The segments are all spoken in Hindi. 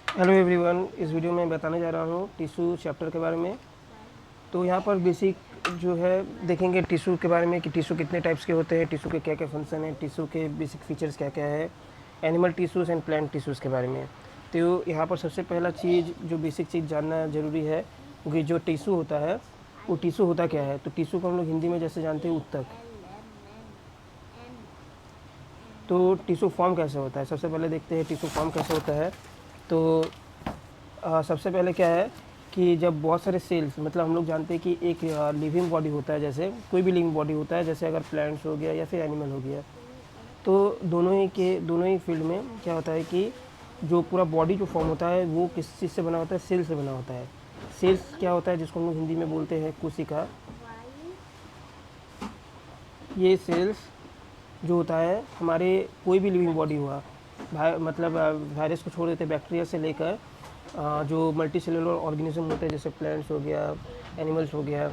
हेलो एवरीवन, इस वीडियो में बताने जा रहा हूँ टिश्यू चैप्टर के बारे में। तो यहाँ पर बेसिक जो है देखेंगे टिश्यू के बारे में कि टिश्यू कितने टाइप्स के होते हैं, टिश्यू के क्या क्या फंक्शन है, टिश्यू के बेसिक फीचर्स क्या क्या है, animal tissues and plant tissues के बारे में। तो यहाँ पर सबसे पहला चीज़ जो बेसिक चीज़ जानना ज़रूरी है क्योंकि जो टिश्यू होता है वो टिश्यू होता क्या है। तो टिश्यू को हम लोग हिंदी में जैसे जानते हैं उत्तक। तो टिश्यू फॉर्म कैसे होता है, सबसे पहले देखते हैं टिश्यू फॉर्म कैसे होता है। तो सबसे पहले क्या है कि जब बहुत सारे सेल्स, मतलब हम लोग जानते हैं कि एक लिविंग बॉडी होता है, जैसे कोई भी लिविंग बॉडी होता है, जैसे अगर प्लांट्स हो गया या फिर एनिमल हो गया, तो दोनों ही फील्ड में क्या होता है कि जो पूरा बॉडी जो फॉर्म होता है वो किस चीज़ से बना होता है, सेल से बना होता है। सेल्स क्या होता है जिसको हम लोग हिंदी में बोलते हैं कोशिका। ये सेल्स जो होता है हमारे कोई भी लिविंग बॉडी हुआ, मतलब वायरस को छोड़ देते हैं, बैक्टीरिया से लेकर जो मल्टी सेलुलर ऑर्गेनिज्म होते हैं जैसे प्लांट्स हो गया, एनिमल्स हो गया।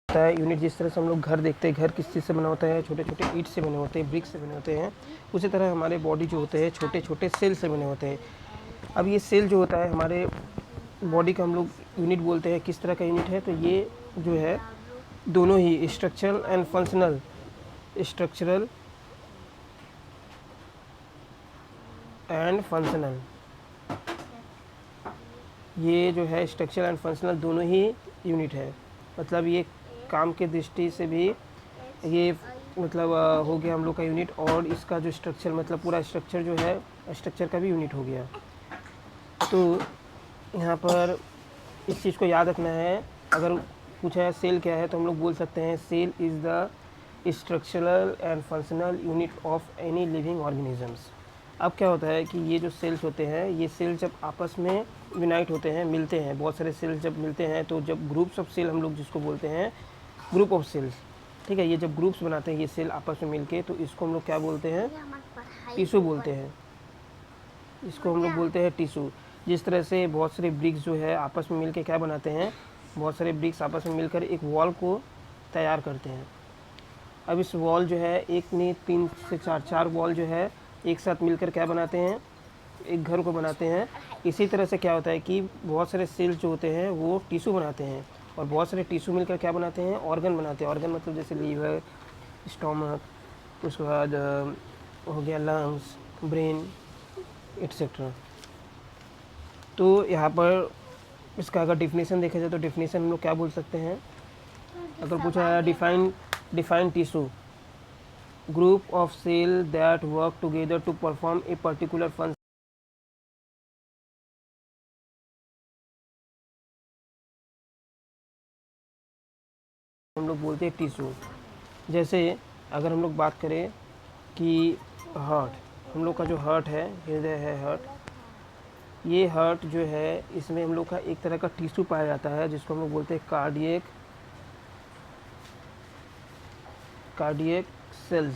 होता है यूनिट, जिस तरह से हम लोग घर देखते हैं, घर किस चीज़ से बना होता है, छोटे छोटे ईंट से बने होते हैं, ब्रिक से बने होते हैं। उसी तरह हमारे बॉडी जो होते हैं छोटे छोटे सेल से बने होते हैं। अब ये सेल जो होता है हमारे बॉडी का हम लोग यूनिट बोलते हैं। किस तरह का यूनिट है, तो ये जो है दोनों ही structural and functional, structural and functional, ये जो है स्ट्रक्चरल एंड फंक्शनल दोनों ही यूनिट है। मतलब ये काम के दृष्टि से भी ये मतलब हो गया हम लोग का यूनिट, और इसका जो स्ट्रक्चर मतलब पूरा स्ट्रक्चर जो है स्ट्रक्चर का भी यूनिट हो गया। तो यहाँ पर इस चीज़ को याद रखना है। अगर पूछा है सेल क्या है तो हम लोग बोल सकते हैं cell is the structural and functional unit of any living organisms. अब क्या होता है कि ये जो सेल्स होते हैं, ये सेल्स जब आपस में यूनाइट होते हैं, मिलते हैं, बहुत सारे सेल्स जब मिलते हैं, तो जब ग्रुप्स ऑफ सेल हम लोग जिसको बोलते हैं ग्रुप ऑफ सेल्स, ठीक है, ये जब ग्रुप्स बनाते हैं ये सेल आपस में मिलके, तो इसको हम लोग क्या बोलते हैं, टिश्यू बोलते हैं। इसको हम लोग बोलते हैं टिश्यू। जिस तरह से बहुत सारे ब्रिक्स जो है आपस में मिलकर क्या बनाते हैं, बहुत सारे ब्रिक्स आपस में मिलकर एक वॉल को तैयार करते हैं। अब इस वॉल जो है एक नहीं 3 से 4 वॉल जो है एक साथ मिलकर क्या बनाते हैं, एक घर को बनाते हैं। इसी तरह से क्या होता है कि बहुत सारे सेल्स जो होते हैं वो टिश्यू बनाते हैं, और बहुत सारे टिश्यू मिलकर क्या बनाते हैं, ऑर्गन बनाते हैं। ऑर्गन मतलब जैसे लीवर, स्टोमक, उसके बाद हो गया लंग्स, ब्रेन, एट्सेट्रा। तो यहाँ पर इसका अगर डिफिनेशन देखा जाए तो डिफिनेशन हम लोग क्या बोल सकते हैं, अगर पूछा है define tissue, group of cell that work together to perform a particular function, हम लोग बोलते हैं टिश्यू। जैसे अगर हम लोग बात करें कि हार्ट, हम लोग का जो हार्ट है, हृदय है हार्ट, ये हार्ट जो है इसमें हम लोग का एक तरह का टिश्यू पाया जाता है जिसको हम लोग बोलते हैं कार्डियक सेल्स।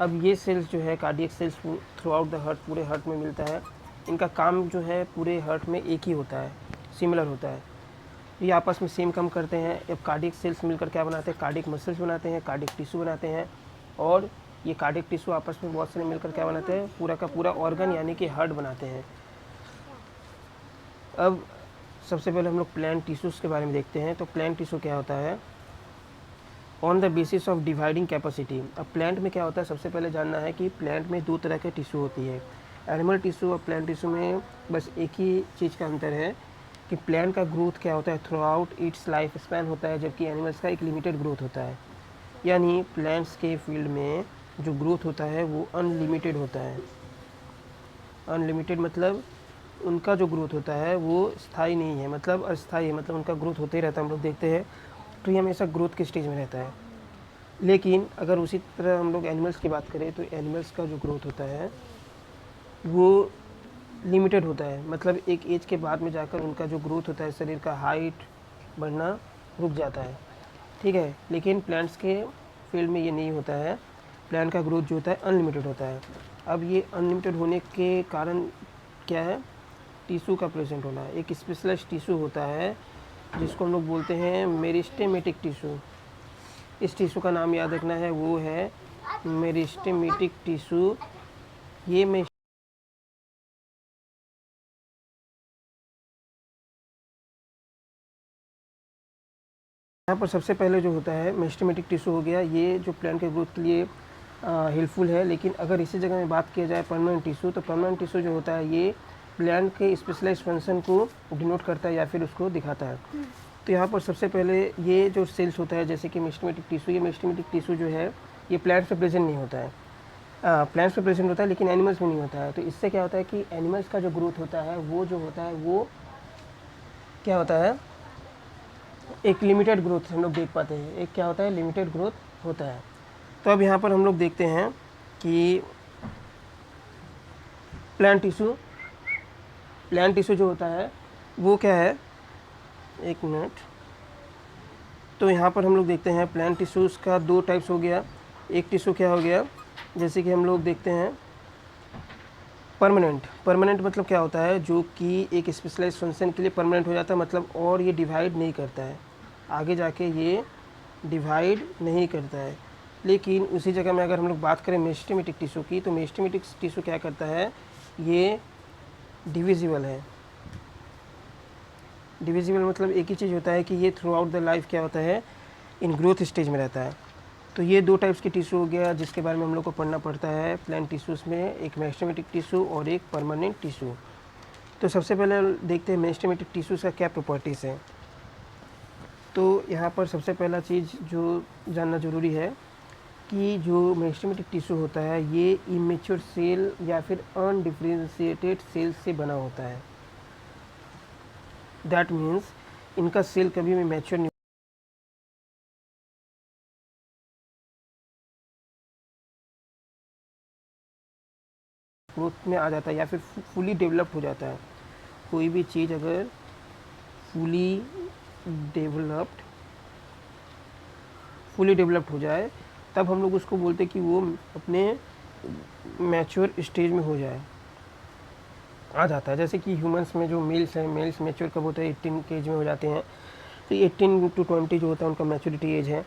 अब ये सेल्स जो है cardiac cells throughout the heart, पूरे हार्ट में मिलता है। इनका काम जो है पूरे हार्ट में एक ही होता है, सिमिलर होता है। ये आपस में सेम काम करते हैं। अब कार्डियक सेल्स मिलकर क्या बनाते हैं, कार्डियक मसल्स बनाते हैं, कार्डियक टिश्यू बनाते हैं, और ये कार्डियक टिश्यू आपस में बहुत सारे मिलकर क्या बनाते हैं, पूरा का पूरा ऑर्गन यानी कि हार्ट बनाते हैं। अब सबसे पहले हम लोग प्लांट टिश्यूज़ के बारे में देखते हैं। तो प्लांट टिश्यू क्या होता है, on the basis of dividing capacity. अब प्लांट में क्या होता है, सबसे पहले जानना है कि प्लांट में 2 तरह के टिश्यू होती है। एनिमल टिश्यू और प्लांट टिश्यू में बस एक ही चीज़ का अंतर है कि प्लांट का ग्रोथ क्या होता है, through out it's life span होता है, जबकि एनिमल्स का एक लिमिटेड ग्रोथ होता है। यानी प्लांट्स के फील्ड में जो ग्रोथ होता है वो अनलिमिटेड होता है। अनलिमिटेड मतलब उनका जो ग्रोथ होता है वो स्थायी नहीं है, मतलब अस्थायी है, मतलब उनका ग्रोथ होते ही रहता है। हम लोग देखते हैं ट्री हमेशा ग्रोथ के स्टेज में रहता है। लेकिन अगर उसी तरह हम लोग एनिमल्स की बात करें तो एनिमल्स का जो ग्रोथ होता है वो लिमिटेड होता है, मतलब एक एज के बाद में जाकर उनका जो ग्रोथ होता है, शरीर का हाइट बढ़ना रुक जाता है, ठीक है। लेकिन प्लांट्स के फील्ड में ये नहीं होता है, प्लांट का ग्रोथ जो होता है अनलिमिटेड होता है। अब ये अनलिमिटेड होने के कारण क्या है, टिश्यू का प्रेजेंट होना है। एक स्पेशलाइज्ड टिश्यू होता है जिसको हम लोग बोलते हैं मेरिस्टेमेटिक टिश्यू। इस टिश्यू का नाम याद रखना है, वो है मेरिस्टेमेटिक टिश्यू। ये में यहाँ पर सबसे पहले जो होता है मेरिस्टेमेटिक टिश्यू हो गया, ये जो प्लांट के ग्रोथ के लिए हेल्पफुल है। लेकिन अगर इसी जगह में बात किया जाए परमानेंट टिश्यू, तो परमानेंट टिश्यू जो होता है ये प्लांट के स्पेशलाइज्ड फंक्शन को डिनोट करता है या फिर उसको दिखाता है। तो यहाँ पर सबसे पहले ये जो सेल्स होता है जैसे कि मेरिस्टेमेटिक टिश्यू, ये मेरिस्टेमेटिक टिश्यू जो है ये प्लांट्स पे प्रेजेंट नहीं होता है, प्लांट्स पे प्रेजेंट होता है लेकिन एनिमल्स में नहीं होता है। तो इससे क्या होता है कि एनिमल्स का जो ग्रोथ होता है वो जो होता है वो क्या होता है, एक लिमिटेड ग्रोथ हम लोग देख पाते हैं, एक क्या होता है लिमिटेड ग्रोथ होता है। तो अब यहाँ पर हम लोग देखते हैं कि प्लांट टिश्यू जो होता है वो क्या है, एक मिनट। तो यहाँ पर हम लोग देखते हैं प्लांट टिश्यूज़ का दो टाइप्स हो गया। एक टिश्यू क्या हो गया, जैसे कि हम लोग देखते हैं परमानेंट मतलब क्या होता है, जो कि एक स्पेशलाइज्ड फंक्शन के लिए परमानेंट हो जाता है, मतलब और ये डिवाइड नहीं करता है, आगे जाके ये डिवाइड नहीं करता है। लेकिन उसी जगह में अगर हम लोग बात करें मेरिस्टेमेटिक टिश्यू की, तो मेरिस्टेमेटिक टिश्यू क्या करता है, ये डिविजिबल है। डिविजिबल मतलब एक ही चीज़ होता है कि ये थ्रू आउट द लाइफ क्या होता है, इन ग्रोथ स्टेज में रहता है। तो ये दो टाइप्स के टिश्यू हो गया जिसके बारे में हम लोग को पढ़ना पड़ता है प्लांट टिश्यूज़ में, एक मेरिस्टेमेटिक टिश्यू और एक परमानेंट टिश्यू। तो सबसे पहले देखते हैं मेरिस्टेमेटिक टिश्यूज़ का क्या प्रॉपर्टीज़ है। तो यहाँ पर सबसे पहला चीज़ जो जानना ज़रूरी है कि जो मेरिस्टेमेटिक टिश्यू होता है ये इमेच्योर सेल या फिर अनडिफरेंशिएटेड सेल से बना होता है। दैट मीन्स इनका सेल कभी भी मैच्योर नहीं ग्रोथ में आ जाता है या फिर फुली डेवलप्ड हो जाता है। कोई भी चीज़ अगर फुली डेवलप्ड हो जाए तब हम लोग उसको बोलते हैं कि वो अपने मैच्योर स्टेज में हो जाए, आ जाता है। जैसे कि ह्यूमंस में जो मेल्स हैं, मेल्स मैच्योर कब होता है, 18 के एज में हो जाते हैं। तो 18 to 20 जो होता है उनका मैच्योरिटी एज है।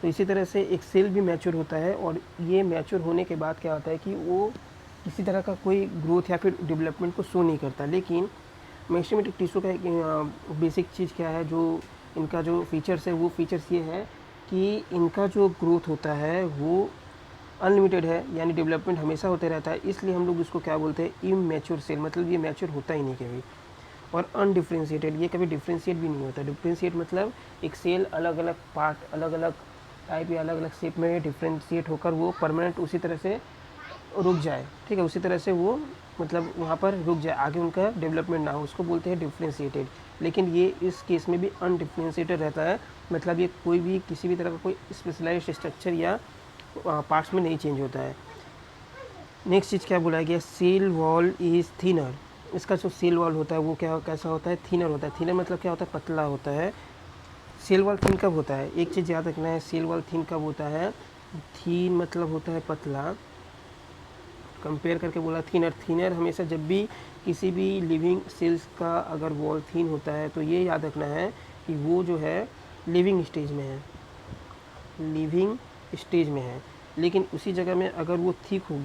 तो इसी तरह से एक सेल भी मैच्योर होता है और ये मैच्योर होने के बाद क्या होता है कि वो किसी तरह का कोई ग्रोथ या फिर डेवलपमेंट को शो नहीं करता। लेकिन मेरिस्टेमेटिक टिश्यू का एक बेसिक चीज़ क्या है, जो इनका जो फीचर्स है वो फीचर्स ये है कि इनका जो ग्रोथ होता है वो अनलिमिटेड है, यानी डेवलपमेंट हमेशा होते रहता है। इसलिए हम लोग इसको क्या बोलते हैं, इमैच्योर सेल, मतलब ये मैच्योर होता ही नहीं कभी। और अनडिफ्रेंशिएटेड, ये कभी डिफ्रेंशिएट भी नहीं होता। डिफ्रेंशिएट मतलब एक सेल अलग अलग पार्ट, अलग अलग टाइप या अलग अलग शेप में डिफ्रेंशिएट होकर वो परमानेंट उसी तरह से रुक जाए, ठीक है, उसी तरह से वो मतलब वहाँ पर रुक जाए, आगे उनका डेवलपमेंट ना हो, उसको बोलते हैं डिफ्रेंशिएटेड। लेकिन ये इस केस में भी अनडिफ्रेंशिएटेड रहता है, मतलब ये कोई भी किसी भी तरह का कोई स्पेशलाइज्ड स्ट्रक्चर या पार्ट्स में नहीं चेंज होता है। नेक्स्ट चीज़ क्या बोला गया, सेल वॉल इज़ थिनर। इसका जो सेल वॉल होता है वो क्या कैसा होता है, थिनर होता है। थिनर मतलब क्या होता है, पतला होता है। सेल वॉल थिन कब होता है, एक चीज़ याद रखना है, सेल वॉल थिन कब होता है, थीन मतलब होता है पतला, कंपेयर करके बोला थिनर। थिनर हमेशा जब भी किसी भी लिविंग सेल्स का अगर वॉल थिन होता है तो ये याद रखना है कि वो जो है लिविंग स्टेज में है, लिविंग स्टेज में है। लेकिन उसी जगह में अगर वो थिक हो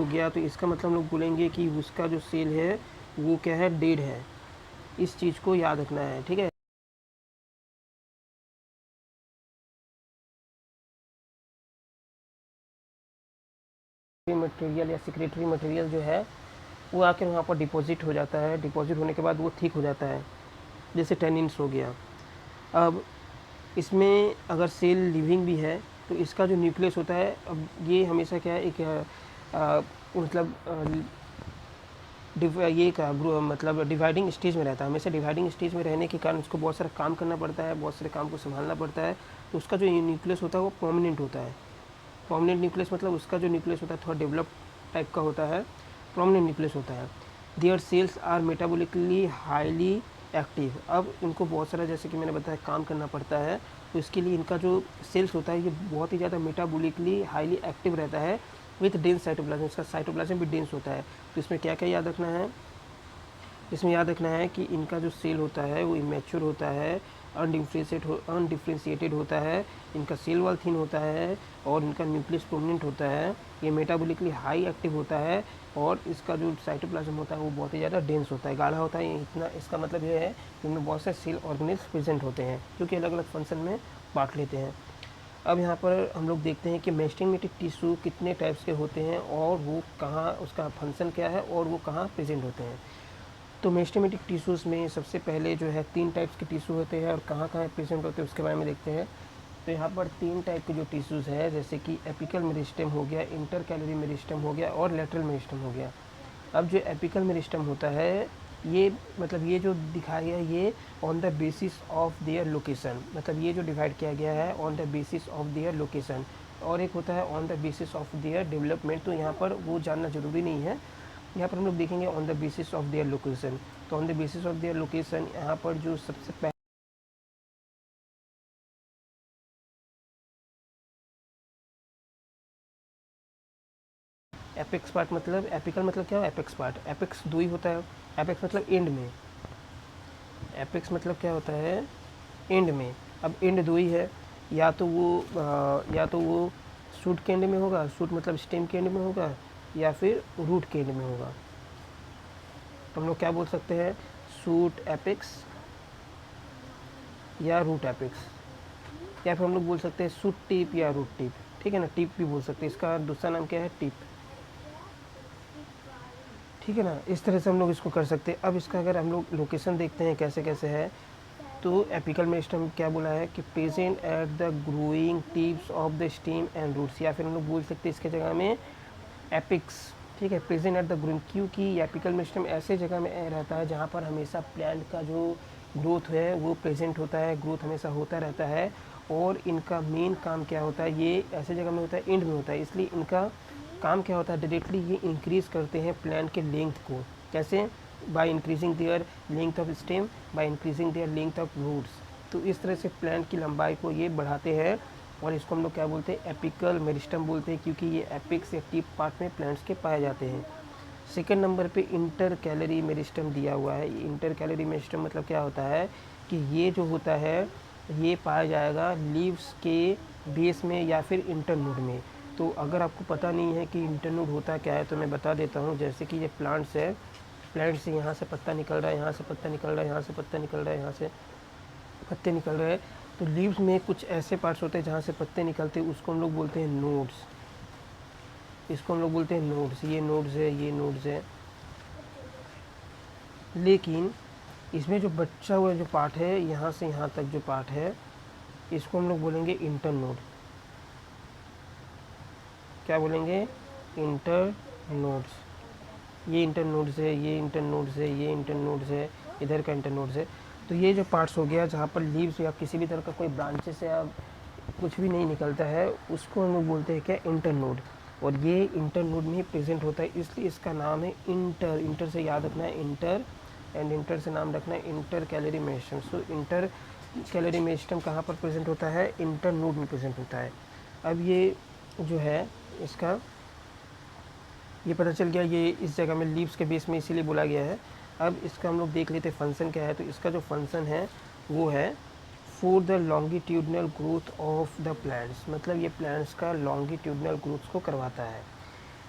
गया, तो इसका मतलब हम लोग बोलेंगे कि उसका जो सेल है वो क्या है, डेड है। इस चीज़ को याद रखना है, ठीक है। मटेरियल या सिक्रेटरी मटेरियल जो है वो आकर वहाँ पर डिपॉजिट हो जाता है। डिपॉजिट होने के बाद वो थिक हो जाता है, जैसे टेनिन्स हो गया। अब इसमें अगर सेल लिविंग भी है तो इसका जो न्यूक्लियस होता है, अब ये हमेशा क्या है, एक मतलब ये का मतलब डिवाइडिंग स्टेज में रहता है। हमेशा डिवाइडिंग स्टेज में रहने के कारण उसको बहुत सारा काम करना पड़ता है, बहुत सारे काम को संभालना पड़ता है। तो उसका जो न्यूक्लियस होता है वो प्रोमिनेंट होता है। प्रोमिनेंट न्यूक्लियस मतलब उसका जो न्यूक्लियस होता है थोड़ा डेवलप टाइप का होता है, प्रोमिनेंट न्यूक्लियस होता है। Their cells are metabolically highly active. अब इनको बहुत सारा, जैसे कि मैंने बताया, काम करना पड़ता है, तो इसके लिए इनका जो सेल्स होता है ये बहुत ही ज़्यादा मेटाबॉलिकली हाईली एक्टिव रहता है विथ डेंस साइटोप्लाज्म। इसका साइटोप्लाज्म भी डेंस होता है। तो इसमें क्या क्या याद रखना है, इसमें याद रखना है कि इनका जो सेल होता है वो इमेच्योर होता है, अनडिफ्रेंशिएटेड होता है, इनका सेल वॉल थिन होता है और इनका न्यूक्लियस प्रोमिनेंट होता है, ये मेटाबॉलिकली हाई एक्टिव होता है और इसका जो साइटोप्लाज्म होता है वो बहुत ही ज़्यादा डेंस होता है, गाढ़ा होता है। इतना इसका मतलब ये है कि इनमें बहुत सारे सेल ऑर्गेनिल्स प्रेजेंट होते हैं जो कि अलग अलग फंक्शन में बांट लेते हैं। अब यहाँ पर हम लोग देखते हैं कि मेरिस्टेमेटिक टिश्यू कितने टाइप्स के होते हैं और वो कहाँ, उसका फंक्शन क्या है और वो कहाँ प्रेजेंट होते हैं। तो मेरिस्टेमेटिक टिश्यूज़ में सबसे पहले जो है 3 टाइप्स के टिश्यू होते हैं और कहाँ कहाँ प्रेजेंट होते हैं उसके बारे में देखते हैं। तो यहाँ पर 3 टाइप के जो टिश्यूज़ है, जैसे कि एपिकल मेरिस्टेम हो गया, इंटर कैलोरी मेरिस्टेम हो गया और लेटरल मेरिस्टेम हो गया। अब जो एपिकल मेरिस्टेम होता है, ये मतलब ये जो दिखाया गया है ये on the basis of their location, मतलब ये जो डिवाइड किया गया है on the basis of their location, और एक होता है on the basis of their development. तो यहाँ पर वो जानना ज़रूरी नहीं है, यहाँ पर हम लोग देखेंगे on the basis of their location. तो on the basis of their location यहाँ पर जो सबसे पहले एपेक्स पार्ट, मतलब एपिकल मतलब क्या है, एपेक्स पार्ट, एपेक्स 2 ही होता है। एपेक्स मतलब एंड में, एपेक्स मतलब क्या होता है, एंड में। अब एंड 2 ही है, या तो वो शूट के एंड में होगा, शूट मतलब स्टेम के एंड में होगा, या फिर रूट के एंड में होगा। तो हम लोग क्या बोल सकते हैं, शूट एपेक्स या रूट एपेक्स, या फिर हम लोग बोल सकते हैं शूट टिप या रूट टिप, ठीक है ना, टिप भी बोल सकते हैं, इसका दूसरा नाम क्या है, टिप, ठीक है ना। इस तरह से हम लोग इसको कर सकते हैं। अब इसका अगर हम लोग लोकेशन देखते हैं कैसे कैसे है, तो एपिकल मेरिस्टेम क्या बोला है कि present at the growing tips of the stem and roots, या फिर हम लोग बोल सकते हैं इसके जगह में एपिक्स, ठीक है, प्रेजेंट एट द ग्रोइंग, क्योंकि एपिकल मेरिस्टेम ऐसे जगह में रहता है जहाँ पर हमेशा प्लांट का जो ग्रोथ है वो प्रेजेंट होता है, ग्रोथ हमेशा होता रहता है। और इनका मेन काम क्या होता है, ये ऐसे जगह में होता है, एंड में होता है, इसलिए इनका काम क्या होता है, डायरेक्टली ये इंक्रीज़ करते हैं प्लांट के लेंथ को। कैसे, by increasing their length of stem, by increasing their length of roots. तो इस तरह से प्लांट की लंबाई को ये बढ़ाते हैं और इसको हम लोग क्या बोलते हैं, एपिकल मेरिस्टेम बोलते हैं, क्योंकि ये एपिक्स या टिप पार्ट में प्लांट्स के पाए जाते हैं। सेकेंड नंबर पे इंटर कैलोरी मेरिस्टेम दिया हुआ है। इंटर कैलोरी मेरिस्टेम मतलब क्या होता है कि ये जो होता है ये पाया जाएगा लीव्स के बेस में या फिर इंटरनोड में। तो अगर आपको पता नहीं है कि इंटरनोड होता क्या है तो मैं बता देता हूँ। जैसे कि ये प्लांट्स है, प्लांट से यहाँ से पत्ता निकल रहा है, यहाँ से पत्ता निकल रहा है, यहाँ से पत्ता निकल रहा है, यहाँ से पत्ते निकल रहे हैं। तो लीव्स में कुछ ऐसे पार्ट्स होते हैं जहाँ से पत्ते निकलते हैं, उसको हम लोग बोलते हैं नोड्स, इसको हम लोग बोलते हैं नोड्स। ये नोड्स है, ये नोड्स है। लेकिन इसमें जो बचा हुआ जो पार्ट है, यहाँ से यहाँ तक जो पार्ट है, इसको हम लोग बोलेंगे इंटरनोड। क्या बोलेंगे, इंटरनोड्स। ये इंटरनोड्स है, ये इंटरनोड्स है, ये इंटरनोड्स है, इधर का इंटरनोड्स है। तो ये जो पार्ट्स हो गया जहाँ पर लीव्स या किसी भी तरह का कोई ब्रांचेस या कुछ भी नहीं निकलता है, उसको हम लोग बोलते हैं क्या, इंटरनोड। और ये इंटरनोड में ही प्रेजेंट होता है, इसलिए इसका नाम है इंटर। इंटर से याद रखना है इंटर, एंड इंटर से नाम रखना है इंटर कैलोरी मेरिस्टेम। सो इंटर कैलोरी मेरिस्टेम कहाँ पर प्रेजेंट होता है, इंटरनोड में प्रेजेंट होता है। अब ये जो है इसका ये पता चल गया, ये इस जगह में लीव्स के बेस में इसीलिए बोला गया है। अब इसका हम लोग देख लेते हैं फंक्शन क्या है। तो इसका जो फंक्शन है वो है for the longitudinal growth of the plants, मतलब ये प्लांट्स का लॉन्गिट्यूडनल ग्रोथ को करवाता है।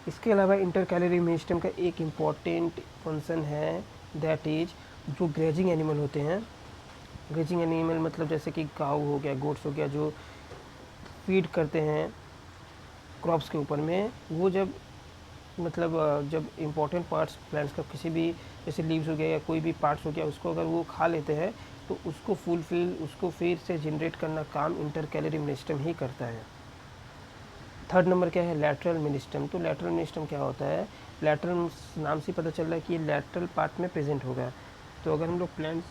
इसके अलावा इंटर कैलोरी मेरिस्टेम का एक इम्पॉर्टेंट फंक्शन है, दैट इज जो ग्रेजिंग एनिमल होते हैं। ग्रेजिंग एनिमल मतलब जैसे कि काऊ हो गया, गोट्स हो गया, जो फीड करते हैं क्रॉप्स के ऊपर में, वो जब मतलब जब इम्पोर्टेंट पार्ट्स प्लांट्स का किसी भी जैसे लीव्स हो गया या कोई भी पार्ट्स हो गया, उसको अगर वो खा लेते हैं तो उसको फिर से जनरेट करना काम इंटर कैलोरी मेरिस्टेम ही करता है। थर्ड नंबर क्या है, लैटरल मेरिस्टेम। तो लैटरल मेरिस्टेम क्या होता है, लैटरल नाम से पता चल रहा है कि ये लैटरल पार्ट में प्रेजेंट होगा। तो अगर हम लोग प्लांट्स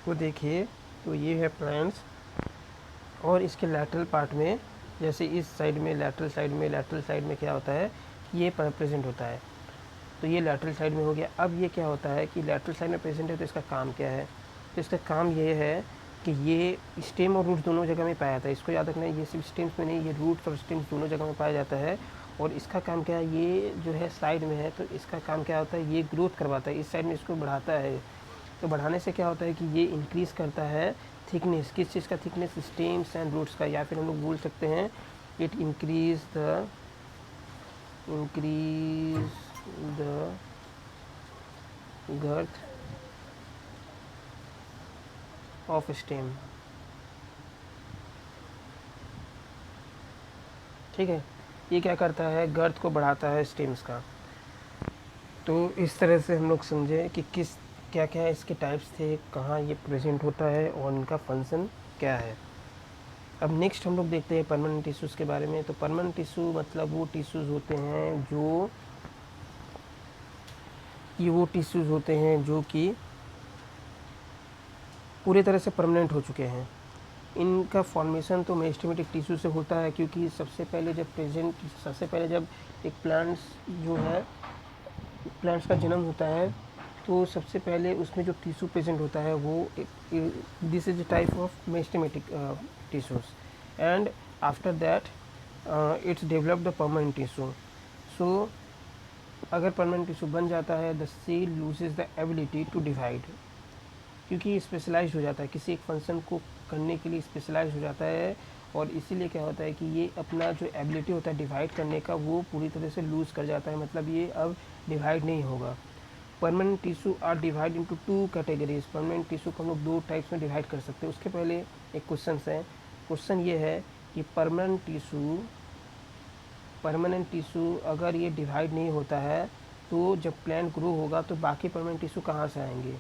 को देखिए तो ये है प्लांट्स, और इसके लैटरल पार्ट में जैसे इस साइड में लैटरल साइड में क्या होता है, ये प्रेजेंट होता है। तो ये लैटरल साइड में हो गया। अब ये क्या होता है कि लैटरल साइड में प्रेजेंट है तो इसका काम क्या है, तो इसका काम ये है कि ये स्टेम और रूट्स दोनों जगह में पाया जाता है। इसको याद रखना है, ये सिर्फ स्टेम्स में नहीं, ये रूट्स और स्टेम्स दोनों जगह में पाया जाता है। और इसका काम क्या है, ये जो है साइड में है तो इसका काम क्या होता है, ये ग्रोथ करवाता है, इस साइड में इसको बढ़ाता है। तो बढ़ाने से क्या होता है कि ये इंक्रीज़ करता है थिकनेस, किस चीज़ का थिकनेस, स्टेम्स एंड रूट्स का, या फिर हम लोग बोल सकते हैं it increase the girth of stem. ठीक है, ये क्या करता है, गर्थ को बढ़ाता है स्टेम्स का। तो इस तरह से हम लोग समझे कि किस क्या क्या इसके टाइप्स थे, कहाँ ये प्रेजेंट होता है और इनका फंक्शन क्या है। अब नेक्स्ट हम लोग देखते हैं परमानेंट टिश्यूज़ के बारे में। तो परमानेंट टिश्यू मतलब वो टिश्यूज़ होते हैं जो कि पूरी तरह से परमानेंट हो चुके हैं। इनका फॉर्मेशन तो मेरिस्टेमेटिक टिश्यू से होता है, क्योंकि सबसे पहले जब एक प्लांट्स का जन्म होता है, तो सबसे पहले उसमें जो टिश्यू प्रेजेंट होता है वो this is type of meristematic tissues, and after that it's develop the permanent tissue. So अगर परमानेंट टिश्यू बन जाता है, the cell loses the ability to divide, क्योंकि स्पेशलाइज हो जाता है, किसी एक फंक्शन को करने के लिए स्पेशलाइज हो जाता है, और इसीलिए क्या होता है कि ये अपना जो एबिलिटी होता है डिवाइड करने का वो पूरी तरह से लूज़ कर जाता है, मतलब ये अब डिवाइड नहीं होगा। Permanent tissue are divide into 2 categories. Permanent tissue को हम लोग 2 टाइप्स में डिवाइड कर सकते हैं। उसके पहले एक क्वेश्चन ये है कि परमानेंट टिश्यू अगर ये डिवाइड नहीं होता है तो जब प्लांट ग्रो होगा तो बाकी परमानेंट टिश्यू कहाँ से आएंगे।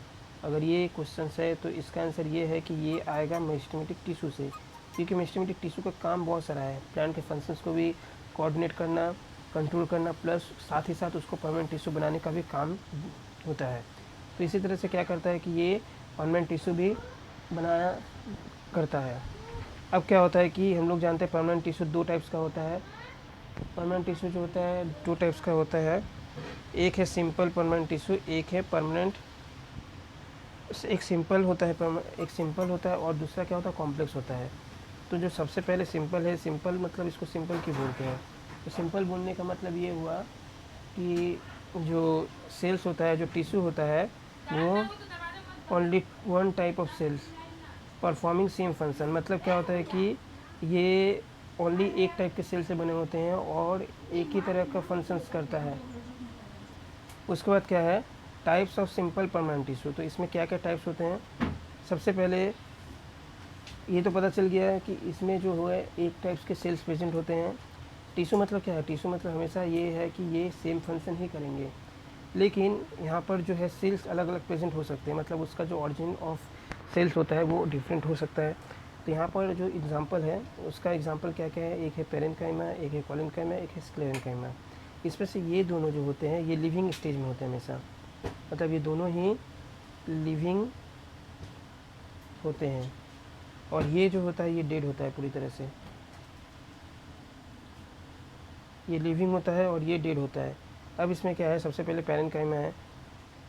अगर ये क्वेश्चन है तो इसका आंसर ये है कि ये आएगा मेरिस्टेमेटिक टिश्यू से, क्योंकि मेरिस्टेमेटिक टिश्यू का काम बहुत सारा है, प्लांट के फंक्शंस को भी कोऑर्डिनेट करना, कंट्रोल करना, प्लस साथ ही साथ उसको परमानेंट टिश्यू बनाने का भी काम होता है। तो इसी तरह से क्या करता है कि ये परमानेंट टिश्यू भी बनाया करता है। अब क्या होता है कि हम लोग जानते हैं परमानेंट टिश्यू 2 टाइप्स का होता है। परमानेंट टिश्यू जो होता है 2 टाइप्स का होता है, एक है सिंपल परमानेंट टिश्यू, एक सिंपल होता है और दूसरा क्या होता है, कॉम्प्लेक्स होता है। तो जो सबसे पहले सिंपल है, सिंपल मतलब इसको सिंपल क्यों बोलते हैं, तो सिंपल बोलने का मतलब ये हुआ कि जो सेल्स होता है, जो टिश्यू होता है, वो only 1 type of cells performing same function. मतलब क्या होता है कि ये ओनली एक टाइप के सेल से बने होते हैं और एक ही तरह का फंक्शंस करता है। उसके बाद क्या है, types of simple permanent tissue. तो इसमें क्या क्या टाइप्स होते हैं, सबसे पहले ये तो पता चल गया है कि इसमें जो है एक टाइप्स के सेल्स प्रेजेंट होते हैं। टिश्यू मतलब क्या है, टिश्यू मतलब हमेशा ये है कि ये सेम फंक्शन ही करेंगे, लेकिन यहाँ पर जो है सेल्स अलग अलग प्रेजेंट हो सकते हैं, मतलब उसका जो ऑरिजिन ऑफ सेल्स होता है वो डिफरेंट हो सकता है। तो यहाँ पर जो एग्जांपल है उसका एग्जांपल क्या क्या है, एक है पेरेन्काइमा, एक है कोलेनकाइमा, एक है स्क्लेरेन्काइमा। इसमें से ये दोनों जो होते हैं ये लिविंग स्टेज में होते हैं हमेशा, मतलब ये दोनों ही लिविंग होते हैं, और ये जो होता है ये डेड होता है पूरी तरह से। ये लिविंग होता है और ये डेड होता है। अब इसमें क्या है, सबसे पहले पेरेन्काइमा है।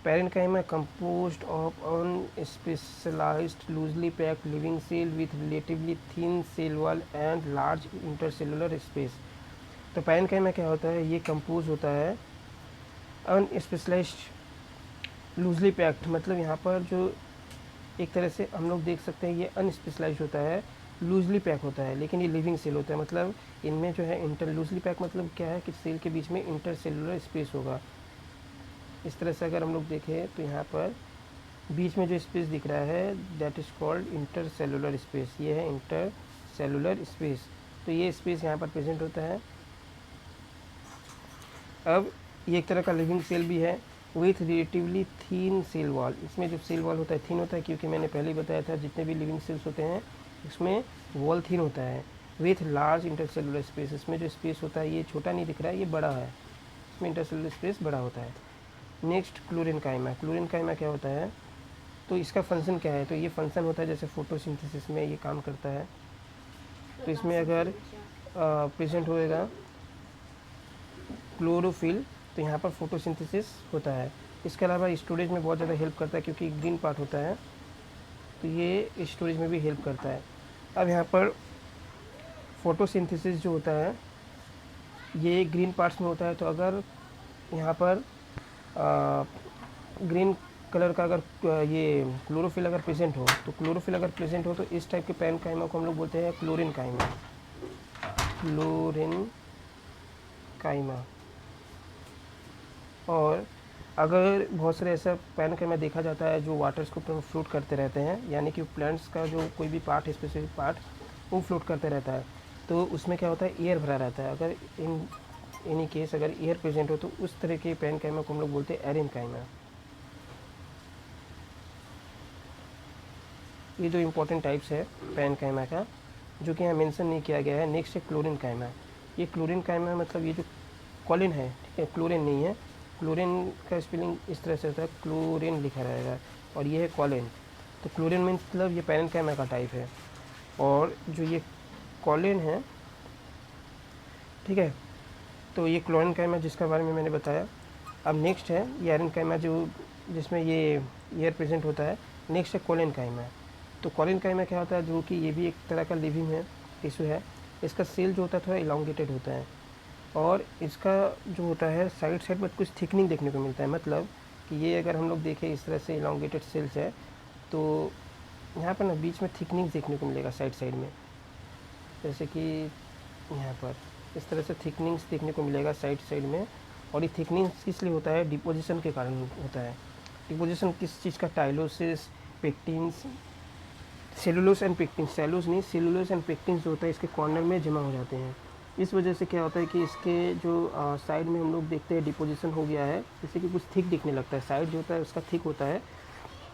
Parenchyma composed of unspecialized loosely packed living cell with relatively thin cell wall and large intercellular space। तो पेरेन्काइमा क्या होता है, ये कंपोज होता है अनस्पेशलाइज्ड लूजली पैक्ड, मतलब यहाँ पर जो एक तरह से हम लोग देख सकते हैं ये अनस्पेशलाइज्ड होता है, लूजली पैक होता है, लेकिन ये लिविंग सेल होता है। मतलब इनमें जो है इंटर लूजली पैक मतलब क्या है कि सेल के बीच में इंटरसेलुलर स्पेस होगा। इस तरह से अगर हम लोग देखें तो यहाँ पर बीच में जो स्पेस दिख रहा है that is called intercellular space, ये है इंटरसेलुलर स्पेस। तो ये स्पेस यहाँ पर प्रेजेंट होता है। अब ये एक तरह का लिविंग सेल भी है with relatively thin cell wall. इसमें जो सेल वॉल होता है थीन होता है, क्योंकि मैंने पहले ही बताया था जितने भी लिविंग सेल्स होते हैं इसमें वॉल थीन होता है। विथ लार्ज इंटरसेलुलर स्पेस, इसमें जो स्पेस होता है ये छोटा नहीं दिख रहा है, ये बड़ा है, इसमें इंटरसेलुलर स्पेस बड़ा होता है। नेक्स्ट क्लोरेन्काइमा। क्लोरेन्काइमा क्या होता है, तो इसका फंक्शन क्या है, तो ये फंक्शन होता है जैसे फोटोसिंथेसिस में ये काम करता है। तो इसमें अगर प्रेजेंट होएगा क्लोरोफिल तो यहाँ पर फोटोसिंथेसिस होता है। इसके अलावा स्टोरेज में बहुत ज़्यादा हेल्प करता है, क्योंकि ग्रीन पार्ट होता है तो ये स्टोरेज में भी हेल्प करता है। अब यहाँ पर फोटोसिंथेसिस जो होता है ये ग्रीन पार्ट्स में होता है, तो अगर यहाँ पर ग्रीन कलर का अगर ये क्लोरोफिल अगर प्रेजेंट हो, तो क्लोरोफिल अगर प्रेजेंट हो तो इस टाइप के पैरेन्काइमा को हम लोग बोलते हैं क्लोरिन काइमा, क्लोरिन काइमा। और अगर बहुत सारे ऐसा पैरेन्काइमा देखा जाता है जो वाटर्स को फ्लोट करते रहते हैं, यानी कि प्लांट्स का जो कोई भी पार्ट है, स्पेसिफिक पार्ट, वो फ्लोट करते रहता है, तो उसमें क्या होता है, एयर भरा रहता है। अगर इन एनी केस अगर एयर प्रेजेंट हो तो उस तरह के पैरेन्काइमा को हम लोग बोलते हैं एरेन्काइमा। ये दो इंपॉर्टेंट टाइप्स है पैरेन्काइमा का जो कि यहाँ मेंशन नहीं किया गया है। नेक्स्ट है क्लोरिन काइमा। ये क्लोरिन काइमा मतलब ये जो कॉलिन है, ठीक है, क्लोरिन नहीं है। क्लोरिन का स्पेलिंग इस तरह से होता है, क्लोरिन लिखा रहेगा, और ये है कॉलिन। तो क्लोरिन मीन्स मतलब ये पैरेन्काइमा का टाइप है, और जो ये कॉलिन है, ठीक है, तो ये क्लोरिन काइमा जिसका बारे में मैंने बताया। अब नेक्स्ट है ये एरेन्काइमा जो जिसमें ये एयर प्रेजेंट होता है। नेक्स्ट है कोलिन काइमा। तो कोलिन काइमा क्या होता है, जो कि ये भी एक तरह का लिविंग है, टिश्यू है। इसका सेल जो होता है थोड़ा इलांगेटेड होता है, और इसका जो होता है साइड साइड में कुछ थिकनिंग देखने को मिलता है। मतलब कि ये अगर हम लोग देखें इस तरह से इलांगेटेड सेल्स है, तो यहाँ पर ना बीच में थिकनिंग देखने को मिलेगा साइड साइड में, जैसे कि यहाँ पर इस तरह से थिकनिंग्स देखने को मिलेगा साइड साइड में। और ये थिकनिंग्स किस लिए होता है, डिपोजिशन के कारण होता है। डिपोजिशन किस चीज़ का, tylosis, pectins, cellulose and pectins, cellulose नहीं, सेलुलोस एंड पेक्टिन्स जो होता है इसके कॉर्नर में जमा हो जाते हैं। इस वजह से क्या होता है कि इसके जो साइड में हम लोग देखते हैं डिपोजिशन हो गया है, जैसे कि कुछ थिक दिखने लगता है, साइड जो होता है उसका थिक होता है।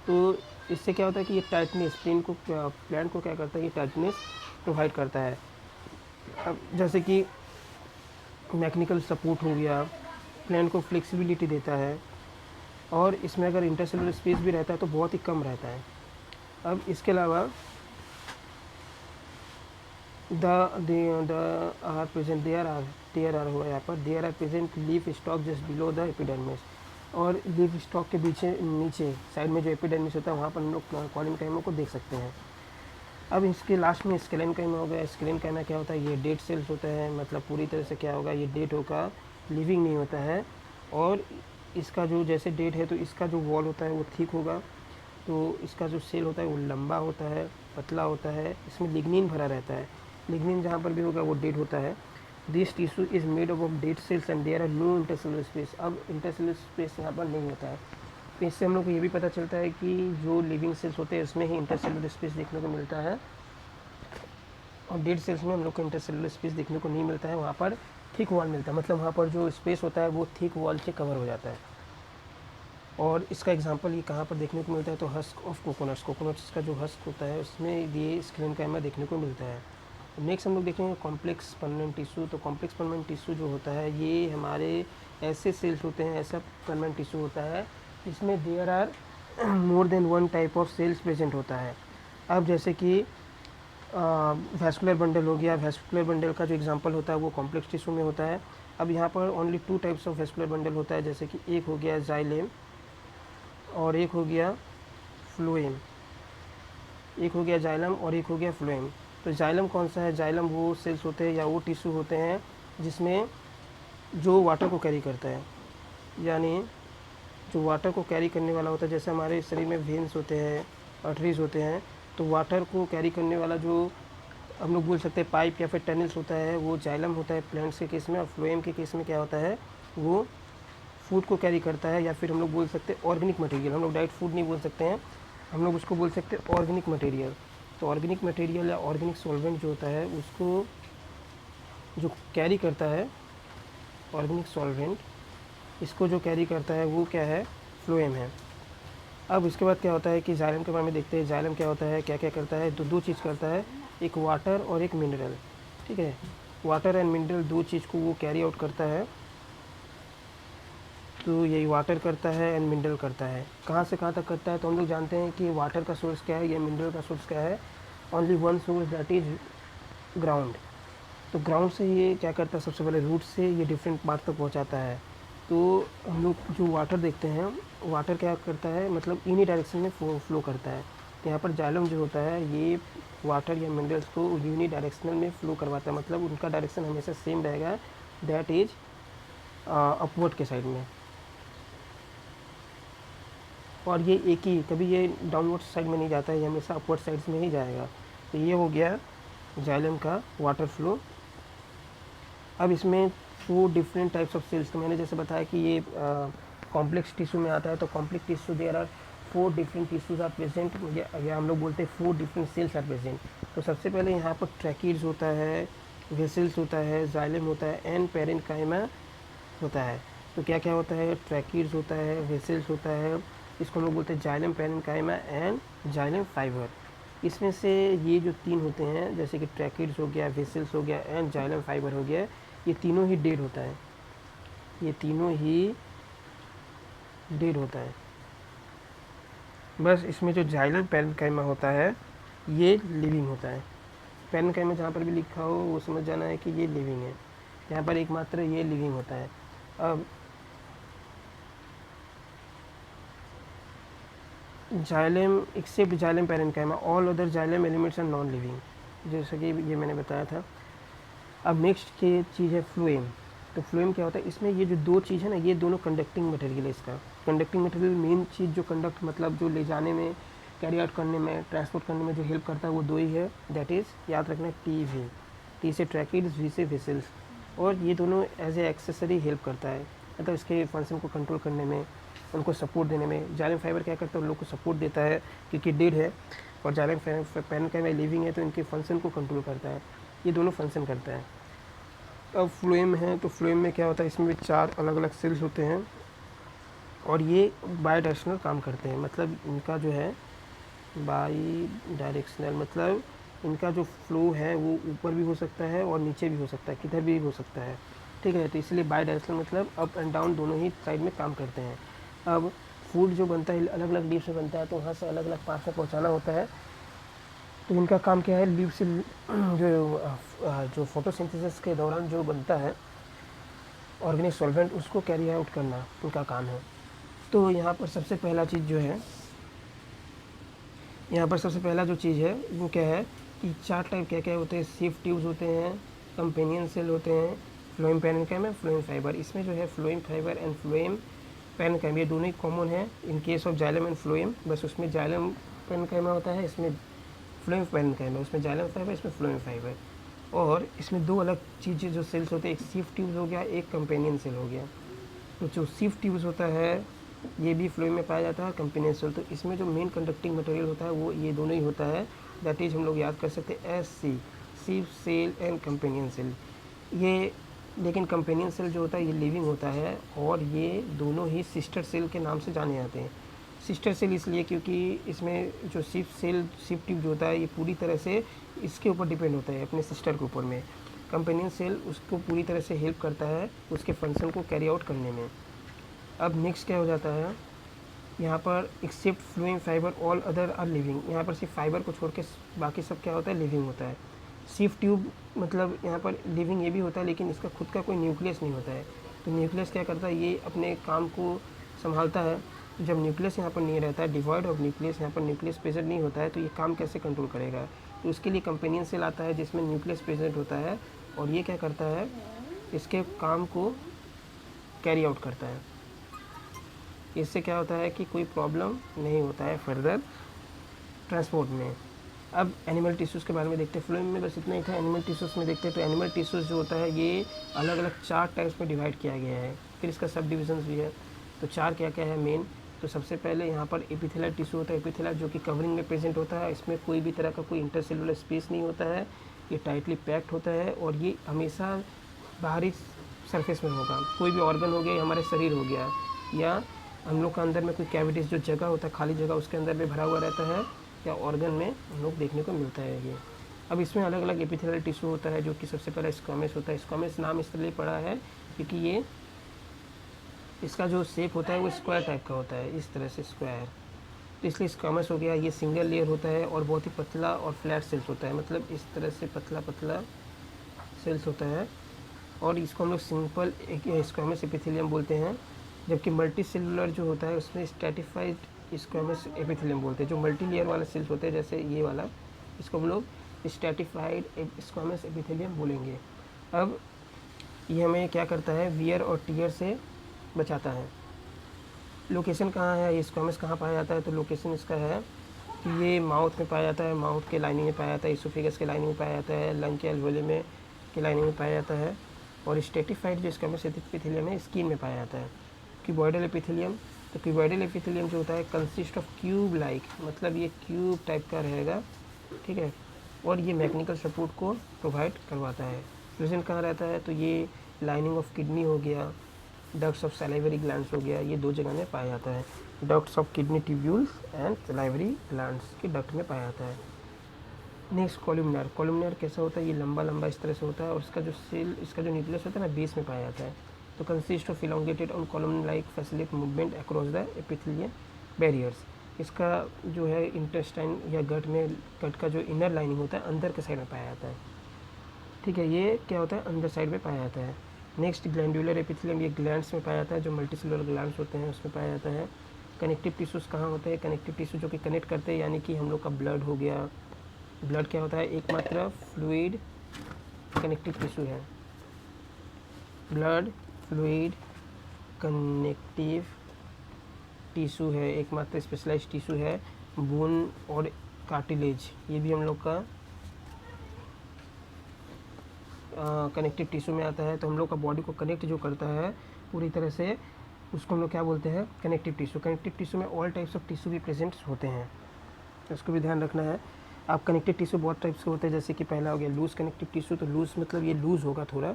तो इससे क्या होता है कि ये टाइटनेस प्लांट को क्या करता है, ये टाइटनेस प्रोवाइड करता है। अब जैसे कि मैकेनिकल सपोर्ट हो गया, प्लांट को फ्लेक्सिबिलिटी देता है, और इसमें अगर इंटरसेलुलर स्पेस भी रहता है तो बहुत ही कम रहता है। अब इसके अलावा देयर आर हुआ यहाँ पर, there are present leaf stalk just below the epidermis. और लीफ स्टॉक के पीछे नीचे साइड में जो एपिडर्मिस होता है वहाँ पर हम लोग कॉलिन काइमा को देख सकते हैं। अब इसके लास्ट में स्केलेन काइमा हो गया। स्केलेन काइमा क्या होता है, ये डेड सेल्स होता है, मतलब पूरी तरह से क्या होगा, ये डेड होगा, लिविंग नहीं होता है। और इसका जो जैसे डेड है तो इसका जो वॉल होता है वो थिक होगा, तो इसका जो सेल होता है वो लंबा होता है, पतला होता है, इसमें लिग्निन भरा रहता है। लिग्निन जहाँ पर भी होगा वो डेड होता है। This tissue is made up of dead cells and there are no intercellular space. अब इंटरसेलुलर स्पेस यहाँ पर नहीं होता है। तो इससे हम लोग को ये भी पता चलता है कि जो लिविंग सेल्स होते हैं उसमें ही इंटरसेलुलर स्पेस देखने को मिलता है, और डेड सेल्स में हम लोग को इंटरसेलुलर स्पेस देखने को नहीं मिलता है। वहाँ पर थिक वॉल मिलता है, मतलब वहाँ पर जो स्पेस होता है वो थिक वॉल से कवर हो जाता है। और इसका एग्जांपल ये कहाँ पर देखने को मिलता है, तो हस्क ऑफ कोकोनट्स का जो हस्क होता है उसमें ये स्केलेन काइमा देखने को मिलता है। नेक्स्ट हम लोग देखेंगे कॉम्प्लेक्स परमानेंट टिश्यू। तो कॉम्प्लेक्स परमानेंट टिश्यू जो होता है ये हमारे ऐसे सेल्स होते हैं, ऐसा परमानेंट टिश्यू होता है इसमें there are more than one type of cells present होता है। अब जैसे कि वैस्कुलर बंडल हो गया, वैस्कुलर बंडल का जो एग्जांपल होता है वो कॉम्प्लेक्स टिश्यू में होता है। अब यहाँ पर only two types of vascular bundle होता है, जैसे कि एक हो गया जाइलेम और एक हो गया फ्लोएम। एक हो गया जाइलम और एक हो गया फ्लोएम। तो जाइलम कौन सा है, जाइलम वो सेल्स होते हैं या वो टिश्यू होते हैं जिसमें जो वाटर को कैरी करता है, यानी जो वाटर को कैरी करने वाला होता है। जैसे हमारे शरीर में वेन्स होते हैं, आर्टरीज होते हैं, तो वाटर को कैरी करने वाला जो हम लोग बोल सकते हैं पाइप या फिर टनल्स होता है वो जाइलम होता है प्लांट्स के केस में। और फ्लोएम के केस में क्या होता है, वो फूड को कैरी करता है, या फिर हम लोग बोल सकते हैं ऑर्गेनिक मटेरियल। हम लोग डायरेक्ट फूड नहीं बोल सकते हैं, हम लोग उसको बोल सकते हैं ऑर्गेनिक मटेरियल। तो ऑर्गेनिक मटेरियल या ऑर्गेनिक सॉल्वेंट जो होता है उसको जो कैरी करता है, ऑर्गेनिक सॉल्वेंट, इसको जो कैरी करता है वो क्या है, फ्लोएम है। अब इसके बाद क्या होता है कि जाइलम के बारे में देखते हैं। जाइलम क्या होता है, क्या क्या करता है, तो दो चीज़ करता है, एक वाटर और एक मिनरल, ठीक है। वाटर एंड मिनरल दो चीज़ को वो कैरी आउट करता है। तो यही वाटर करता है एंड मिनरल करता है। कहाँ से कहाँ तक करता है, तो हम लोग जानते हैं कि वाटर का सोर्स क्या है या मिनरल का सोर्स क्या है, only one source that is ground. तो ग्राउंड से ये क्या करता है, सबसे पहले रूट से ये डिफरेंट पार्ट तक पहुँचाता है। तो हम लोग जो वाटर देखते हैं, वाटर क्या करता है, मतलब इन्हीं डायरेक्शन में फ्लो करता है। तो यहाँ पर जाइलम जो होता है ये वाटर या मिनरल्स को यूनी डायरेक्शनल में फ्लो करवाता है, मतलब उनका डायरेक्शन हमेशा सेम रहेगा, दैट इज अपवर्ड के साइड में। और ये एक ही, कभी ये डाउनवर्ड साइड में नहीं जाता है, ये हमेशा अपवर्ड साइड्स में ही जाएगा। तो ये हो गया जाइलम का वाटर फ्लो। अब इसमें 4 डिफरेंट टाइप्स ऑफ सेल्स, तो मैंने जैसे बताया कि ये कॉम्प्लेक्स टिश्यू में आता है, तो complex tissue there are 4 different tissues are present, या हम लोग बोलते हैं 4 डिफरेंट सेल्स आर प्रेजेंट। तो सबसे पहले यहाँ पर ट्रैकीड्स होता है, वेसल्स होता है, जाइलम होता है एंड पेरेन्काइमा होता है। तो क्या क्या होता है, ट्रैकीड्स होता है, वेसल्स होता है, इसको हम लोग बोलते हैं xylem, parenchyma and xylem fibre. इसमें से ये जो 3 होते हैं, जैसे कि ट्रैकीड्स हो गया, वेसल्स हो गया एंड जाइलम फाइबर हो गया, ये तीनों ही डेड होता है, ये तीनों ही डेड होता है। बस इसमें जो जाइलम पेरेन्काइमा होता है ये लिविंग होता है। पेरेन्काइमा जहाँ पर भी लिखा हो वो समझ जाना है कि ये लिविंग है, यहाँ पर एकमात्र ये लिविंग होता है। अब xylem except xylem parenchyma, all other xylem elements are non living, जैसा कि ये मैंने बताया था। अब नेक्स्ट की चीज़ है फ्लोएम। तो फ्लोएम क्या होता है, इसमें ये जो 2 चीज़ है ना, ये दोनों कंडक्टिंग मटेरियल है। इसका कंडक्टिंग मटेरियल मेन चीज़ जो कंडक्ट मतलब जो ले जाने में, कैरी आउट करने में, ट्रांसपोर्ट करने में जो हेल्प करता है वो 2 ही है, दैट इज़ याद रखना टी वी, टी से ट्रैकिड्स, वी से वेसल्स। और ये दोनों एज ए एक्सेसरी हेल्प करता है, मतलब इसके फंक्शन को कंट्रोल करने में, उनको सपोर्ट देने में। जाइलम फाइबर क्या करता है, उन लोग को सपोर्ट देता है क्योंकि डेड है, और जाइलम पेरेन्काइमा लिविंग है तो इनके फंक्शन को कंट्रोल करता है। ये दोनों फंक्शन करता है। अब फ्लोएम है, तो फ्लोएम में क्या होता है, इसमें भी 4 अलग अलग सेल्स होते हैं और ये बाई डायरेक्शनल काम करते हैं। मतलब इनका जो है बाई डायरेक्शनल, मतलब इनका जो फ्लो है वो ऊपर भी हो सकता है और नीचे भी हो सकता है, किधर भी हो सकता है, ठीक है। तो इसलिए बाई डायरेक्शनल मतलब अप एंड डाउन दोनों ही साइड में काम करते हैं। अब फूड जो बनता है अलग अलग लीव्स में बनता है, तो वहाँ से अलग अलग पार्ट में पहुँचाना होता है। तो इनका काम क्या है, लीव से जो फोटोसिंथेसिस के दौरान जो बनता है ऑर्गेनिक सॉल्वेंट, उसको कैरी आउट करना उनका काम है। तो यहाँ पर सबसे पहला चीज़ जो है, यहाँ पर सबसे पहला जो चीज़ है वो क्या है कि 4 टाइप क्या क्या होते हैं, सिव ट्यूब्स होते हैं, कंपेनियन सेल होते हैं, फ्लोएम पेरेन्काइमा, फ्लोएम फाइबर। इसमें जो है phloem fibre and phloem parenchyma ये दोनों ही कॉमन है in case of xylem and phloem. बस उसमें जाइलम पेरेन्काइमा होता है, इसमें फ्लोएम पेरेन्काइमा, उसमें जाइलम फाइबर, इसमें फ्लोएम फाइबर। और इसमें 2 अलग चीज़ें जो सेल्स होते हैं, एक सिव ट्यूब्स हो गया, एक कंपेनियन सेल हो गया। तो जो सिव ट्यूब्स होता है ये भी फ्लोएम में पाया जाता है, कंपेनियन सेल। तो इसमें जो मेन कंडक्टिंग मटेरियल होता है वो ये दोनों ही होता है, दैट इज हम लोग याद कर सकते हैं S C, sieve cell and companion cell. ये लेकिन कंपेनियन सेल जो होता है ये लिविंग होता है और ये दोनों ही सिस्टर सेल के नाम से जाने जाते हैं। सिस्टर सेल इसलिए क्योंकि इसमें जो सिव ट्यूब जो होता है ये पूरी तरह से इसके ऊपर डिपेंड होता है, अपने सिस्टर के ऊपर में। कंपेनियन सेल उसको पूरी तरह से हेल्प करता है उसके फंक्शन को कैरी आउट करने में। अब नेक्स्ट क्या हो जाता है, यहाँ पर except phloem fibre all other are living, यहाँ पर सिर्फ फाइबर को छोड़ के बाकी सब क्या होता है, लिविंग होता है। सिव ट्यूब मतलब यहाँ पर लिविंग ये भी होता है लेकिन इसका खुद का कोई न्यूक्लियस नहीं होता है। तो न्यूक्लियस क्या करता है, ये अपने काम को संभालता है। तो जब न्यूक्लियस यहाँ पर नहीं रहता है, डिवॉइड ऑफ न्यूक्लियस, यहाँ पर न्यूक्लियस प्रेजेंट नहीं होता है, तो ये काम कैसे कंट्रोल करेगा। तो उसके लिए कंपेनियन सेल आता है जिसमें न्यूक्लियस प्रेजेंट होता है और ये क्या करता है, इसके काम को कैरी आउट करता है। इससे क्या होता है कि कोई प्रॉब्लम नहीं होता है फर्दर ट्रांसपोर्ट में। अब एनिमल टिश्यूज़ के बारे में देखते हैं। फ्लोएम में बस इतना ही था, एनिमल टिश्यूज़ में देखते हैं। तो एनिमल टिश्यूज़ जो होता है ये अलग अलग 4 टाइप्स में डिवाइड किया गया है, फिर इसका सब डिविजन्स भी है। तो 4 क्या क्या है मेन, तो सबसे पहले यहाँ पर एपिथेलियल टिश्यू होता है। एपिथेलियल जो कि कवरिंग में प्रेजेंट होता है, इसमें कोई भी तरह का कोई इंटरसेलुलर स्पेस नहीं होता है, ये टाइटली पैक्ड होता है और ये हमेशा बाहरी सरफेस में होगा। कोई भी ऑर्गन हो गया, हमारे शरीर हो गया, या हम लोग का अंदर में कोई कैविटीज़ जो जगह होता है, खाली जगह, उसके अंदर में भरा हुआ रहता है या ऑर्गन में हम लोग देखने को मिलता है ये। अब इसमें अलग अलग एपिथेलियल टिश्यू होता है जो कि सबसे पहले स्क्वामेस होता है। स्क्वामेस नाम इसलिए पड़ा है क्योंकि ये इसका जो शेप होता है वो स्क्वायर टाइप का होता है, इस तरह से स्क्वायर, तो इसलिए स्क्वामस हो गया। ये सिंगल लेयर होता है और बहुत ही पतला और फ्लैट सेल्स होता है, मतलब इस तरह से पतला पतला सेल्स होता है और इसको हम लोग सिंपल स्क्वामस एपिथेलियम बोलते हैं। जबकि मल्टी सेलुलर जो होता है उसमें स्ट्रैटिफाइड स्क्वामस एपिथेलियम बोलते हैं। जो मल्टी लेयर वाला सेल्स होते हैं जैसे ये वाला, इसको हम लोग स्ट्रैटिफाइड स्क्वामस एपिथेलियम बोलेंगे। अब ये हमें क्या करता है, वियर और टीयर से बचाता है। लोकेशन कहाँ है, ये स्क्वामस कहाँ पाया जाता है, तो लोकेशन इसका है कि ये माउथ में पाया जाता है, माउथ के लाइनिंग में पाया जाता है, इसोफेगस के लाइनिंग में पाया जाता है, लंग के एल्वोले में के लाइनिंग में पाया जाता है। और स्ट्रेटिफाइड जो स्क्वामस एपिथेलियम है स्किन में पाया जाता है। क्यूबॉइडल एपिथेलियम, तो क्यूबॉइडल एपिथेलियम जो होता है कंसिस्ट ऑफ क्यूब लाइक, मतलब ये क्यूब टाइप का रहेगा, ठीक है। और ये मैकेनिकल सपोर्ट को प्रोवाइड करवाता है। प्रेजेंट कहाँ रहता है, तो ये लाइनिंग ऑफ किडनी हो गया, डक्ट्स ऑफ सलाइवरी ग्लैंड्स हो गया, ये 2 जगह में पाया जाता है। Ducts of kidney tubules and salivary glands के डक्ट में पाया जाता है। नेक्स्ट कॉलमनर, कॉलमनर कैसा होता है, ये लंबा लंबा इस तरह से होता है और इसका जो सेल, इसका जो न्यूक्लियस होता है ना, बेस में पाया जाता है। तो consist of elongated on column like facilitate movement across the epithelial barriers. इसका जो है इंटेस्टाइन या गट में, गट का जो इनर लाइनिंग होता है अंदर के साइड में पाया जाता है, ठीक है। ये क्या होता है, अंदर साइड में पाया जाता है। नेक्स्ट ग्लैंडुलर एपिथेलियम, ये ग्लैंड्स में पाया जाता है, जो मल्टीसेलुलर ग्लैंड्स होते हैं उसमें पाया जाता है। कनेक्टिव टिश्यूज़ कहाँ होते हैं, कनेक्टिव टिश्यू जो कि कनेक्ट करते हैं, यानी कि हम लोग का ब्लड हो गया। ब्लड क्या होता है, एकमात्र फ्लूइड कनेक्टिव टिश्यू है। ब्लड फ्लूइड कनेक्टिव टिश्यू है, एकमात्र स्पेशलाइज्ड टिश्यू है। बोन और कार्टिलेज, ये भी हम लोग का कनेक्टिव टिश्यू में आता है। तो हम लोग का बॉडी को कनेक्ट जो करता है पूरी तरह से, उसको हम लोग क्या बोलते हैं, कनेक्टिव टिश्यू। कनेक्टिव टिश्यू में ऑल टाइप्स ऑफ टिश्यू भी प्रेजेंट होते हैं, उसको भी ध्यान रखना है। आप कनेक्टिव टिश्यू बहुत टाइप्स के होते हैं, जैसे कि पहला हो गया लूज कनेक्टिव टिश्यू, तो लूज मतलब ये लूज होगा थोड़ा।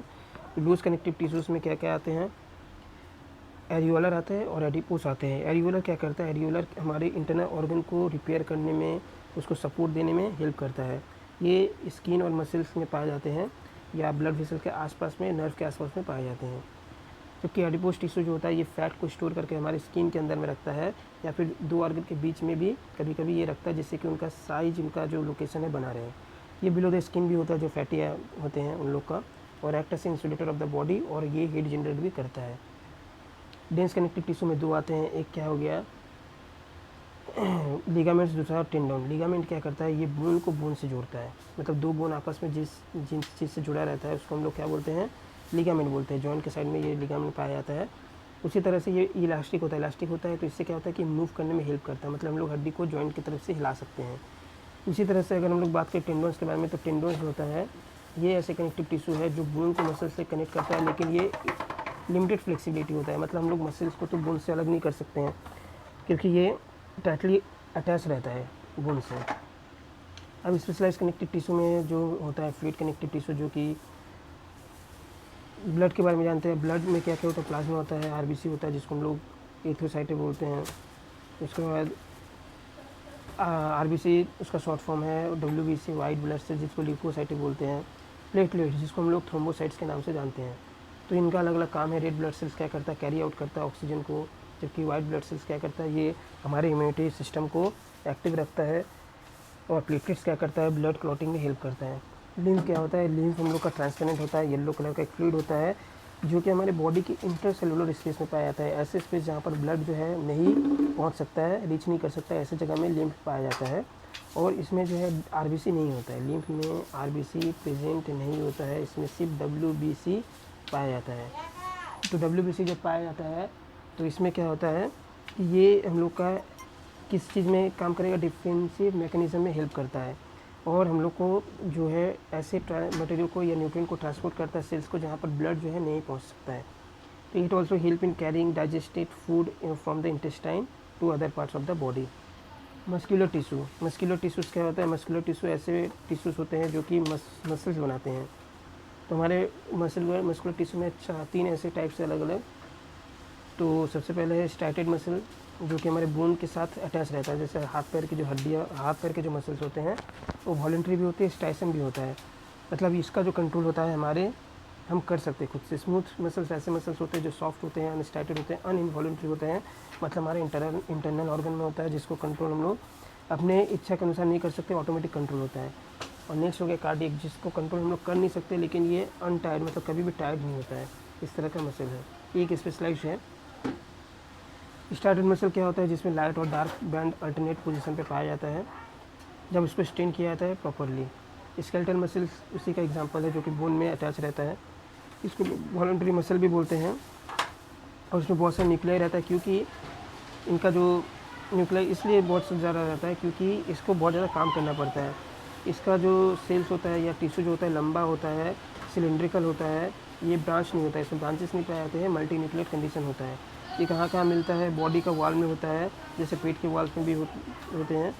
लूज कनेक्टिव टिश्यूज़ में क्या क्या आते हैं, एरियोलर आते हैं और एडिपोस आते हैं। एरियोलर क्या करता है, एरियोलर हमारे इंटरनल ऑर्गन को रिपेयर करने में, उसको सपोर्ट देने में हेल्प करता है। ये स्किन और मसल्स में पाए जाते हैं या ब्लड वेसल के आसपास में, नर्व के आसपास में पाए जाते हैं। जबकि एडिपोस टिश्यू जो होता है ये फैट को स्टोर करके हमारे स्किन के अंदर में रखता है, या फिर 2 ऑर्गन के बीच में भी कभी कभी ये रखता है, जिससे कि उनका साइज, उनका जो लोकेशन है बना रहे। ये बिलो द स्किन भी होता है, जो फैटी होते हैं उन लोग का, और act as insulator of the body, और ये हीट जनरेट भी करता है। डेंस कनेक्टिव टिश्यू में 2 आते हैं, एक क्या हो गया लिगामेंट्स, दूसरा टेंडन। लिगामेंट क्या करता है, ये बोन को बोन से जोड़ता है, मतलब 2 बोन आपस में जिस चीज़ से जुड़ा रहता है उसको हम लोग क्या बोलते हैं, लिगामेंट बोलते हैं। जॉइंट के साइड में ये लिगामेंट पाया जाता है। उसी तरह से ये इलास्टिक होता है, इलास्टिक होता है तो इससे क्या होता है कि मूव करने में हेल्प करता है, मतलब हम लोग हड्डी को जॉइंट की तरफ से हिला सकते हैं। इसी तरह से अगर हम लोग बात करें टेंडन्स के बारे में, तो टेंडन्स होता है ये ऐसे कनेक्टिव टिश्यू है जो बोन को मसल से कनेक्ट करता है, लेकिन ये लिमिटेड फ्लेक्सिबिलिटी होता है, मतलब हम लोग मसल्स को तो बोन से अलग नहीं कर सकते हैं, क्योंकि ये टाइटली अटैच रहता है बोन से। अब स्पेशलाइज कनेक्टिव टिश्यू में जो होता है फ्लूइड कनेक्टिव टिश्यू, जो कि ब्लड के बारे में जानते हैं। ब्लड में क्या क्या होता है, प्लाज्मा होता है, आरबीसी होता है जिसको हम लोग एरिथ्रोसाइट बोलते हैं। उसके बाद आरबीसी उसका शॉर्ट फॉर्म है, डब्ल्यूबीसी वाइट ब्लड सेल जिसको ल्यूकोसाइट बोलते हैं। प्लेटलेट्स जिसको हम लोग थ्रोम्बोसाइट्स के नाम से जानते हैं। तो इनका अलग अलग काम है। रेड ब्लड सेल्स क्या करता है, कैरी आउट करता है ऑक्सीजन को, जबकि वाइट ब्लड सेल्स क्या करता है, ये हमारे इम्यूनिटी सिस्टम को एक्टिव रखता है। और प्लेटलेट्स क्या करता है, ब्लड क्लॉटिंग में हेल्प करता है। लिम्फ क्या होता है, लिम्फ हम लोग का ट्रांसपेरेंट होता है, येलो कलर का एक फ्लूइड होता है जो कि हमारे बॉडी की इंटरसेलुलर स्पेस में पाया जाता है। ऐसे स्पेस जहाँ पर ब्लड जो है नहीं पहुँच सकता है, रीच नहीं कर सकता है, ऐसे जगह में लिम्फ पाया जाता है। और इसमें जो है आरबीसी नहीं होता है, लिम्फ में आरबीसी प्रेजेंट नहीं होता है, इसमें सिर्फ डब्ल्यूबीसी पाया जाता है। तो डब्ल्यूबीसी जब पाया जाता है तो इसमें क्या होता है कि ये हम लोग का किस चीज़ में काम करेगा, डिफेंसिव मैकेनिज्म में हेल्प करता है। और हम लोग को जो है ऐसे मटेरियल को या न्यूट्रिएंट को ट्रांसपोर्ट करता है सेल्स को जहाँ पर ब्लड जो है नहीं पहुँच सकता है। तो it also help in carrying digested food from the intestine to other parts of the body. Muscular tissue, muscular tissues क्या होता है, मस्कुलर टिश्यू ऐसे टिश्यूज़ होते हैं जो कि मसल्स बनाते हैं। तो हमारे मस्कुलर टिश्यू में 3 ऐसे टाइप से अलग अलग। तो सबसे पहले है स्ट्राइटेड मसल, जो कि हमारे बोन के साथ अटैच रहता है। जैसे हाथ पैर की जो हड्डियाँ, हाथ पैर के जो मसल्स होते हैं वो वॉलंटरी भी होती है, स्टाइसन भी होता है, मतलब इसका जो कंट्रोल होता है हमारे, हम कर सकते हैं खुद से। स्मूथ मसल्स ऐसे मसल्स होते हैं जो सॉफ्ट होते हैं, अनस्टाइटेड होते हैं, अनइनवॉलंटरी होते हैं, मतलब हमारे इंटरनल ऑर्गन में होता है, जिसको कंट्रोल हम लोग अपने इच्छा के अनुसार नहीं कर सकते, ऑटोमेटिक कंट्रोल होता है। और नेक्स्ट हो गया कार्डियक, जिसको कंट्रोल हम लोग कर नहीं सकते, लेकिन ये अनटायर्ड, मतलब कभी भी टायर्ड नहीं होता है, इस तरह का मसल है, एक स्पेशलाइज है। स्टार्टेड मसल क्या होता है, जिसमें लाइट और डार्क बैंड अल्टरनेट पोजीशन पे पाया जाता है जब उसको स्ट्रेन किया जाता है प्रॉपरली। स्केलेटल मसल्स उसी का एग्जांपल है, जो कि बोन में अटैच रहता है, इसको वॉलंटरी मसल भी बोलते हैं। और उसमें बहुत सारा न्यूक्लियर रहता है, क्योंकि इनका जो न्यूक्लियर इसलिए बहुत ज़्यादा रहता है क्योंकि इसको बहुत ज़्यादा काम करना पड़ता है। इसका जो सेल्स होता है या टिश्यू जो होता है लंबा होता है, सिलिंड्रिकल होता है, ये ब्रांच नहीं होता है, इसमें ब्रांचेस नहीं पाए जाते हैं, मल्टी न्यूक्लियर कंडीशन होता है। ये कहाँ कहाँ मिलता है? बॉडी का वॉल में होता है, जैसे पेट के वॉल्स में भी होते हैं।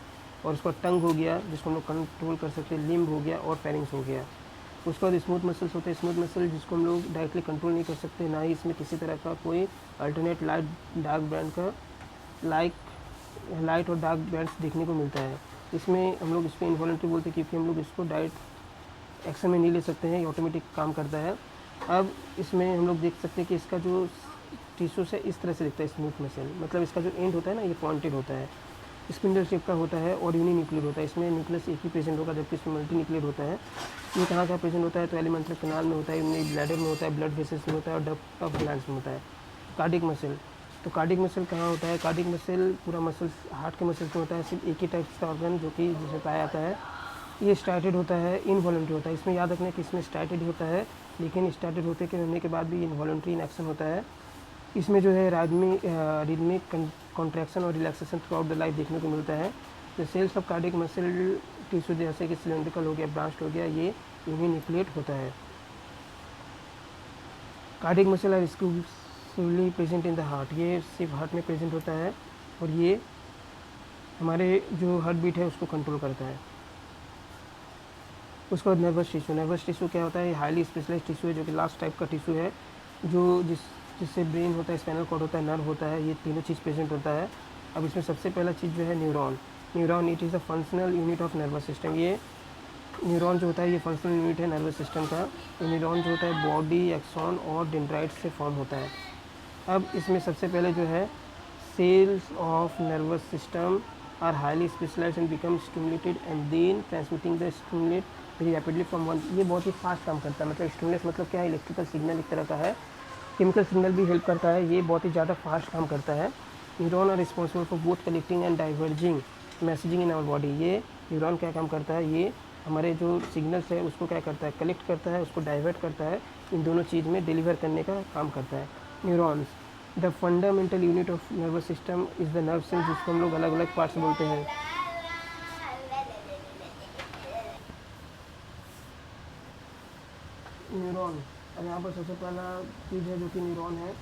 और उसका टंग हो गया जिसको हम लोग कंट्रोल कर सकते हैं, लिम्ब हो गया और फेरिंग्स हो गया। उसके बाद स्मूथ मसल्स होते हैं, स्मूथ मसल जिसको हम लोग डायरेक्टली कंट्रोल नहीं कर सकते, ना ही इसमें किसी तरह का कोई अल्टरनेट लाइट डार्क बैंड का लाइट और डार्क बैंड्स देखने को मिलता है। इसमें हम लोग इसको इनवॉलंटरी बोलते हैं क्योंकि हम लोग इसको डायरेक्ट एक्शन में नहीं ले सकते हैं, ये ऑटोमेटिक काम करता है। अब इसमें हम लोग देख सकते हैं कि इसका जो टिश्यू से इस तरह से दिखता है स्मूथ मसल, मतलब इसका जो एंड होता है ना ये पॉइंटेड होता है, स्पिंडल शेप का होता है और यूनी न्यूक्लियर होता है। इसमें न्यूक्लियस एक ही प्रेजेंट होगा जबकि इसमें मल्टी न्यूक्लियर होता है। ये कहाँ कहाँ प्रेजेंट होता है? तो एलिमेंट्री कैनाल में होता है, ब्लैडर में होता है, ब्लड वेसल्स में होता है और डक्ट ऑफ ग्लैंड्स में होता है। कार्डिक मसल, तो कार्डिक मसल कहाँ होता है? कार्डिक मसल पूरा मसल्स हार्ट के मसल्स में होता है, सिर्फ एक ही टाइप का ऑर्गन जो कि जिसमें पाया जाता है। ये स्टार्टेड होता है, इनवॉलंटरी होता है। इसमें याद रखना है कि इसमें स्टार्टेड होता है, लेकिन स्टार्टेड होने के बाद भी इनवॉलंटरी इन एक्शन होता है। इसमें जो है रिदमिक कॉन्ट्रैक्शन और relaxation throughout the life देखने को मिलता है। The cells of cardiac muscle tissue जैसे कि सिलेंड्रिकल हो गया, ब्रांच्ड हो गया, ये यूनिन्यूक्लिएट होता है। Cardiac muscle are exclusively present in the heart, ये सिर्फ हार्ट में प्रेजेंट होता है और ये हमारे जो हार्ट बीट है उसको कंट्रोल करता है। उसके बाद नर्वस टिश्यू क्या होता है? ये हाईली स्पेशलाइज्ड टिश्यू है जो कि लास्ट टाइप का टिश्यू है, जो जिससे ब्रेन होता है, स्पाइनल कॉर्ड होता है, नर्व होता है, ये तीनों चीज़ प्रेजेंट होता है। अब इसमें सबसे पहला चीज़ जो है neuron it is a functional unit of nervous system. ये न्यूरॉन जो होता है ये फंक्शनल यूनिट है नर्वस सिस्टम का। ये न्यूरॉन जो होता है बॉडी, एक्सॉन और डेंड्राइट से फॉर्म होता है। अब इसमें सबसे पहले जो है cells of nervous system are highly specialised and become stimulated and then transmitting the stimulate very rapidly from one. ये बहुत ही फास्ट काम करता है, मतलब स्टिमुलेट मतलब क्या है? इलेक्ट्रिकल सिग्नल एक तरह का है, केमिकल सिग्नल भी हेल्प करता है, ये बहुत ही ज़्यादा फास्ट काम करता है। Neuron are responsible for both collecting and diverging messaging in our body. ये न्यूरॉन क्या काम करता है? ये हमारे जो सिग्नल्स है उसको क्या करता है? कलेक्ट करता है, उसको डाइवर्ट करता है, इन दोनों चीज़ में डिलीवर करने का काम करता है। Neurons the fundamental unit of nervous system is the nerve cell, जिसको हम लोग अलग अलग पार्ट्स बोलते हैं। न्यूरॉन, और यहाँ पर सबसे पहला चीज़ है जो कि न्यूरॉन है।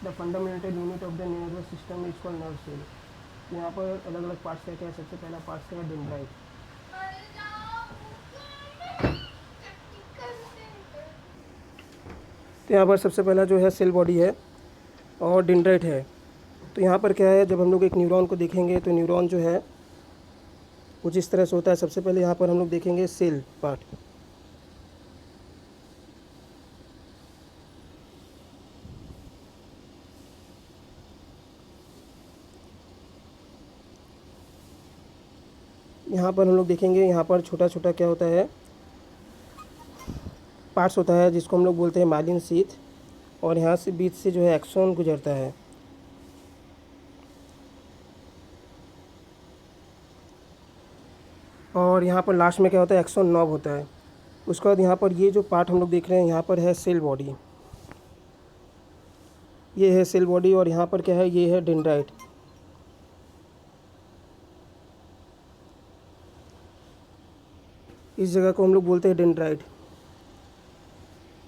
The fundamental unit of the nervous system is called nerve cell. यहाँ पर अलग अलग पार्ट्स क्या क्या है? सबसे पहला पार्ट्स क्या है? डेंड्राइट। तो यहाँ पर सबसे पहला जो है सेल बॉडी है और डेंड्राइट है। तो यहाँ पर क्या है? जब हम लोग एक न्यूरॉन को देखेंगे तो न्यूरॉन जो है कुछ इस तरह से होता है। सबसे पहले यहाँ पर हम लोग देखेंगे सेल पार्ट। यहाँ पर हम लोग देखेंगे, यहाँ पर छोटा छोटा क्या होता है? पार्ट्स होता है जिसको हम लोग बोलते हैं माइलिन शीथ, और यहाँ से बीच से जो है एक्सॉन गुजरता है। और यहाँ पर लास्ट में क्या होता है? एक्सॉन नॉब होता है। उसके बाद यहाँ पर ये जो पार्ट हम लोग देख रहे हैं यहाँ पर है सेल बॉडी, ये है सेल बॉडी, और यहाँ पर क्या है? ये है डेंड्राइट। इस जगह को हम लोग बोलते हैं डेंड्राइट।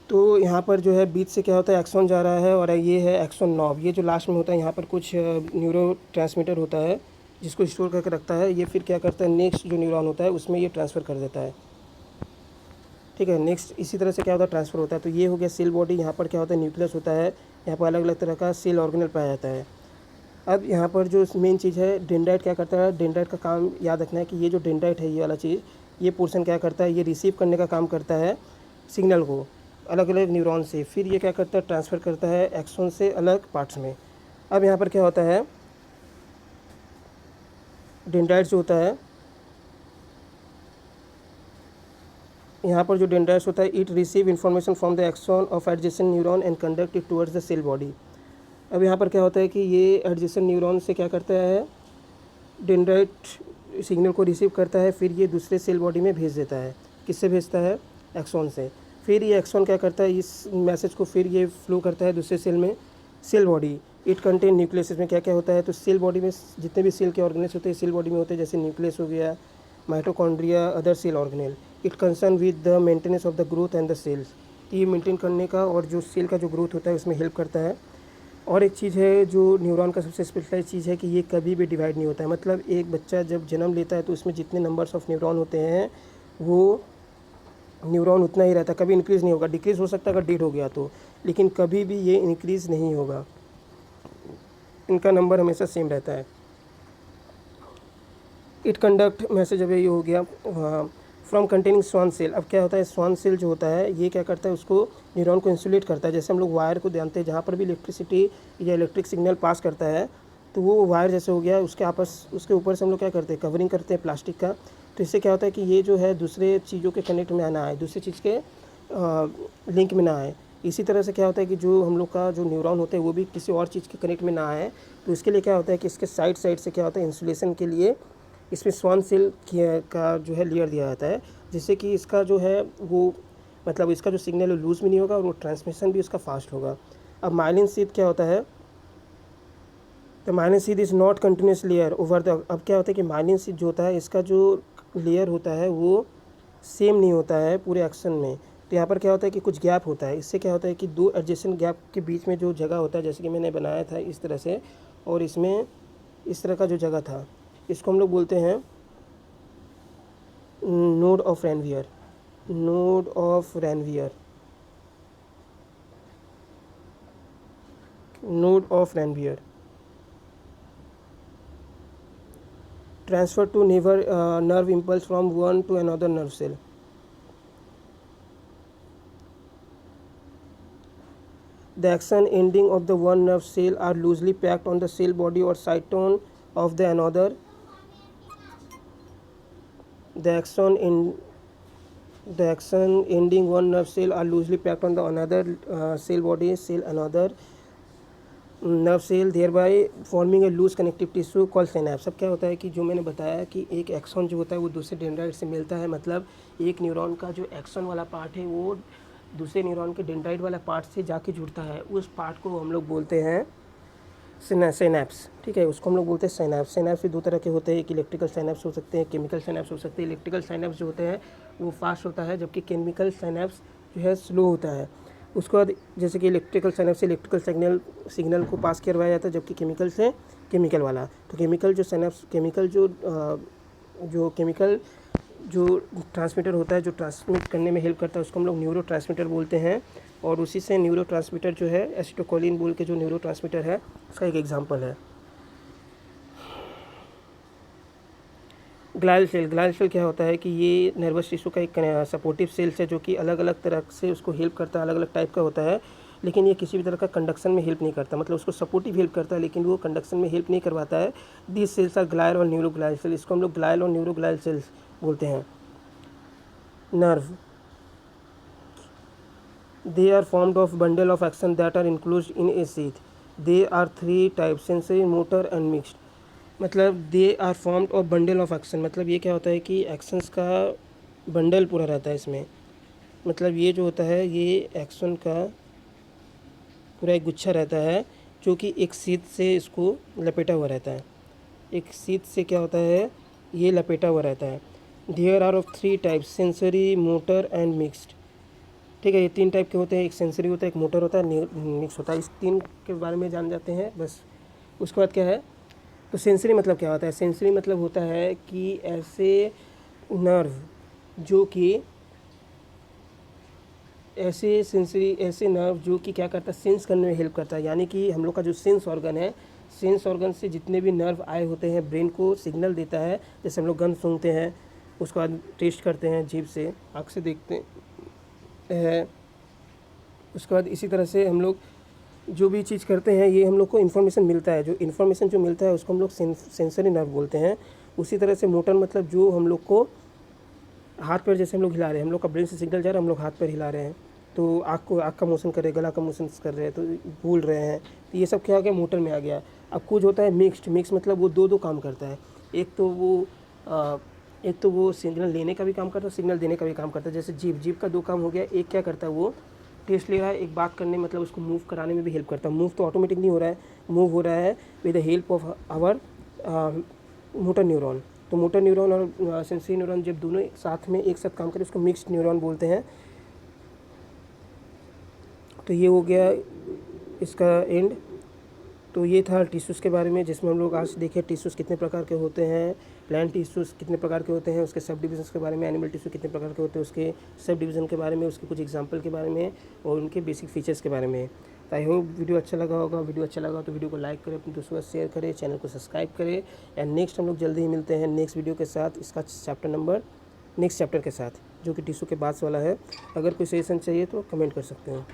तो यहाँ पर जो है बीच से क्या होता है? एक्सॉन जा रहा है, और ये है एक्सॉन नॉब। ये जो लास्ट में होता है यहाँ पर कुछ न्यूरो ट्रांसमीटर होता है जिसको स्टोर करके रखता है। ये फिर क्या करता है? नेक्स्ट जो न्यूरॉन होता है उसमें ये ट्रांसफ़र कर देता है। ठीक है, नेक्स्ट इसी तरह से क्या होता है? ट्रांसफ़र होता है। तो ये हो गया सेल बॉडी। यहाँ पर क्या होता है? न्यूक्लियस होता है, यहाँ पर अलग अलग तरह का सेल ऑर्गेनल पाया जाता है। अब यहाँ पर जो मेन चीज़ है डेंड्राइट क्या करता है? डेंड्राइट का काम याद रखना है कि ये जो डेंड्राइट है ये वाला चीज़, ये पोर्शन क्या करता है? ये रिसीव करने का काम करता है सिग्नल को अलग अलग न्यूरॉन से, फिर ये क्या करता है? ट्रांसफ़र करता है एक्सॉन से अलग पार्ट्स में। अब यहाँ पर क्या होता है? डेंड्राइट जो होता है, यहाँ पर जो डेंड्राइट्स होता है, it receive information from the axon of adjacent neuron and conduct it towards the cell body. अब यहाँ पर क्या होता है कि ये एडजेसेंट न्यूरॉन से क्या करता है? डेंड्राइट सिग्नल को रिसीव करता है, फिर ये दूसरे सेल बॉडी में भेज देता है। किससे भेजता है? एक्सॉन से। फिर ये एक्सॉन क्या करता है? इस मैसेज को फिर ये फ्लो करता है दूसरे सेल में, cell body. It contain nucleus, इसमें क्या क्या होता है, तो सेल बॉडी में जितने भी सेल के ऑर्गेनेल्स होते हैं सेल बॉडी में होते हैं, जैसे न्यूक्लियस हो गया, mitochondria, other cell organelle. It concern with the maintenance of the growth and the cells, ये मेंटेन करने का और जो सेल का जो ग्रोथ होता है उसमें हेल्प करता है। और एक चीज़ है जो न्यूरॉन का सबसे स्पेशलाइज चीज़ है कि ये कभी भी डिवाइड नहीं होता है, मतलब एक बच्चा जब जन्म लेता है तो उसमें जितने नंबर्स ऑफ न्यूरॉन होते हैं वो न्यूरॉन उतना ही रहता है, कभी इंक्रीज़ नहीं होगा। डिक्रीज़ हो सकता है अगर डेड हो गया तो, लेकिन कभी भी ये इंक्रीज़ नहीं होगा, इनका नंबर हमेशा सेम रहता है। इट कंडक्ट मैसेज, अब ये हो गया फ्रॉम कंटेनिंग स्वान सेल। अब क्या होता है, स्वान सेल जो होता है ये क्या करता है, उसको न्यूरॉन को इंसुलेट करता है। जैसे हम लोग वायर को जानते हैं, जहाँ पर भी इलेक्ट्रिसिटी या इलेक्ट्रिक सिग्नल पास करता है तो वो वायर जैसे हो गया, उसके ऊपर से हम लोग क्या करते हैं, कवरिंग करते हैं प्लास्टिक का। तो इससे क्या होता है कि ये जो है दूसरे चीज़ों के कनेक्ट में आना है, दूसरी चीज़ के लिंक में ना आए। इसी तरह से क्या होता है कि जो हम लोग का जो न्यूरॉन होते हैं वो भी किसी और चीज़ के कनेक्ट में ना आए, तो इसके लिए क्या होता है कि इसके साइड साइड से क्या होता है, इंसुलेशन के लिए इसमें स्वान सेल का जो है लेयर दिया जाता है, जिससे कि इसका जो है वो मतलब इसका जो सिग्नल है लूज़ भी नहीं होगा और वो ट्रांसमिशन भी उसका फास्ट होगा। अब माइलिन शीथ क्या होता है, the myelin sheath is not continuous layer over the, अब क्या होता है कि माइलिन शीथ जो होता है इसका जो लेयर होता है वो सेम नहीं होता है पूरे एक्शन में। तो यहाँ पर क्या होता है कि कुछ गैप होता है, इससे क्या होता है कि दो एडजेसेंट गैप के बीच में जो जगह होता है, जैसे कि मैंने बनाया था इस तरह से, और इसमें इस तरह का जो जगह था इसको हम लोग बोलते हैं node of Ranvier, node of Ranvier, node of Ranvier. Transfer to nerve impulse from one to another nerve cell. The axon ending of the one nerve cell are loosely packed on the cell body or cytosol of the another. The axon ending one nerve cell are loosely packed on the another cell body, cell another nerve cell, thereby forming a loose connective tissue call synapse. अब क्या होता है कि जो मैंने बताया कि एक एक्सॉन जो होता है वो दूसरे डेंड्राइट से मिलता है, मतलब एक न्यूरॉन का जो एक्सॉन वाला पार्ट है वो दूसरे न्यूरॉन के डेंड्राइट वाला पार्ट से जाके जुड़ता है, उस पार्ट को हम लोग बोलते हैं सिनैप्स। ठीक है, उसको हम लोग बोलते हैं सिनैप्स। सिनैप्स भी दो तरह के होते हैं, एक इलेक्ट्रिकल सिनैप्स हो सकते हैं, केमिकल सिनैप्स हो सकते हैं। इलेक्ट्रिकल सिनैप्स जो होते हैं वो फास्ट होता है, जबकि केमिकल सिनैप्स जो है स्लो होता है। उसके बाद जैसे कि इलेक्ट्रिकल सिनैप्स से इलेक्ट्रिकल सिग्नल को पास करवाया जाता है, जबकि केमिकल से केमिकल वाला। तो केमिकल जो सिनैप्स केमिकल जो ट्रांसमीटर होता है, जो ट्रांसमिट करने में हेल्प करता है, उसको हम लोग न्यूरो ट्रांसमीटर बोलते हैं। और उसी से न्यूरो ट्रांसमीटर जो है एसिटाइलकोलिन बोल के जो न्यूरो ट्रांसमीटर है उसका एक एग्जांपल है। ग्लायल सेल क्या होता है कि ये नर्वस टिश्यू का एक सपोर्टिव सेल्स है, जो कि अलग अलग तरह से उसको हेल्प करता है, अलग अलग टाइप का होता है, लेकिन ये किसी भी तरह का कंडक्शन में हेल्प नहीं करता, मतलब उसको सपोर्टिव हेल्प करता है लेकिन वो कंडक्शन में हेल्प नहीं करवाता है। दिस सेल्स आर ग्लायल और न्यूरोग्लायल सेल, इसको हम लोग ग्लायल और न्यूरोग्लायल सेल्स बोलते हैं। Nerve, they are formed of bundle of action that are enclosed in a sheath. They are three types, sensory, motor and mixed। मतलब they are formed of bundle of action, मतलब ये क्या होता है कि एक्शंस का बंडल पूरा रहता है इसमें, मतलब ये जो होता है ये एक्शन का पूरा एक गुच्छा रहता है जो कि एक सीध से इसको लपेटा हुआ रहता है, एक सीध से क्या होता है ये लपेटा हुआ रहता है। There are of three types, sensory, motor and mixed. ठीक है, ये तीन टाइप के होते हैं, एक सेंसरी होता है, एक मोटर होता है, मिक्स होता है। इस तीन के बारे में जान जाते हैं बस। उसके बाद क्या है, तो सेंसरी मतलब क्या होता है, सेंसरी मतलब होता है कि ऐसे नर्व जो कि ऐसे नर्व जो कि क्या करता है, सेंस करने में हेल्प करता है। यानी कि हम लोग का जो सेंस ऑर्गन है, सेंस ऑर्गन से जितने भी नर्व आए होते हैं ब्रेन को सिग्नल देता है। जैसे हम लोग गंध सूंघते हैं, उसके बाद टेस्ट करते हैं जीभ से, आँख से देखते हैं, उसके बाद इसी तरह से हम लोग जो भी चीज़ करते हैं ये हम लोग को इन्फॉर्मेशन मिलता है। जो इन्फॉर्मेशन जो मिलता है उसको हम लोग सेंसरी नर्व बोलते हैं। उसी तरह से मोटर मतलब जो हम लोग को हाथ पैर जैसे हम लोग हिला रहे हैं, हम लोग का ब्रेन से सिग्नल जा रहा है, हम लोग हाथ पैर हिला रहे हैं, तो आँख का मोशन कर रहे हैं, गला का मोशन कर रहे हैं, तो बोल रहे हैं, तो ये सब क्या हो गया, मोटर में आ गया। अब कुछ होता है मिक्स मतलब वो दो काम करता है। एक तो वो सिग्नल लेने का भी काम करता है, सिग्नल देने का भी काम करता है। जैसे जीभ का दो काम हो गया, एक क्या करता है वो टेस्ट ले रहा है, एक बात करने मतलब उसको मूव कराने में भी हेल्प करता है। मूव तो ऑटोमेटिक नहीं हो रहा है, मूव हो रहा है with the help of our motor neuron. तो मोटर न्यूरॉन और सेंसरी न्यूरॉन जब दोनों साथ में एक साथ काम करें उसको मिक्स्ड न्यूरॉन बोलते हैं। तो ये हो गया इसका एंड। तो ये था टिश्यूज़ के बारे में, जिसमें हम लोग आज देखे टिश्यूज़ कितने प्रकार के होते हैं, प्लांट टिश्यूज़ कितने प्रकार के होते हैं, उसके सब डिविजन्स के बारे में, एनिमल टिश्यू कितने प्रकार के होते हैं उसके सब डिवीज़न के बारे में, उसके कुछ एग्जांपल के बारे में और उनके बेसिक फीचर्स के बारे में। तो आई होप वीडियो अच्छा लगा होगा। वीडियो अच्छा लगा तो वीडियो को लाइक करें, अपने दोस्तों के साथ शेयर करें, चैनल को सब्सक्राइब करें। एंड नेक्स्ट हम लोग जल्दी ही मिलते हैं नेक्स्ट वीडियो के साथ, इसका नेक्स्ट चैप्टर के साथ, जो कि टिश्यू के बाद वाला है। अगर कोई सजेशन चाहिए तो कमेंट कर सकते हैं।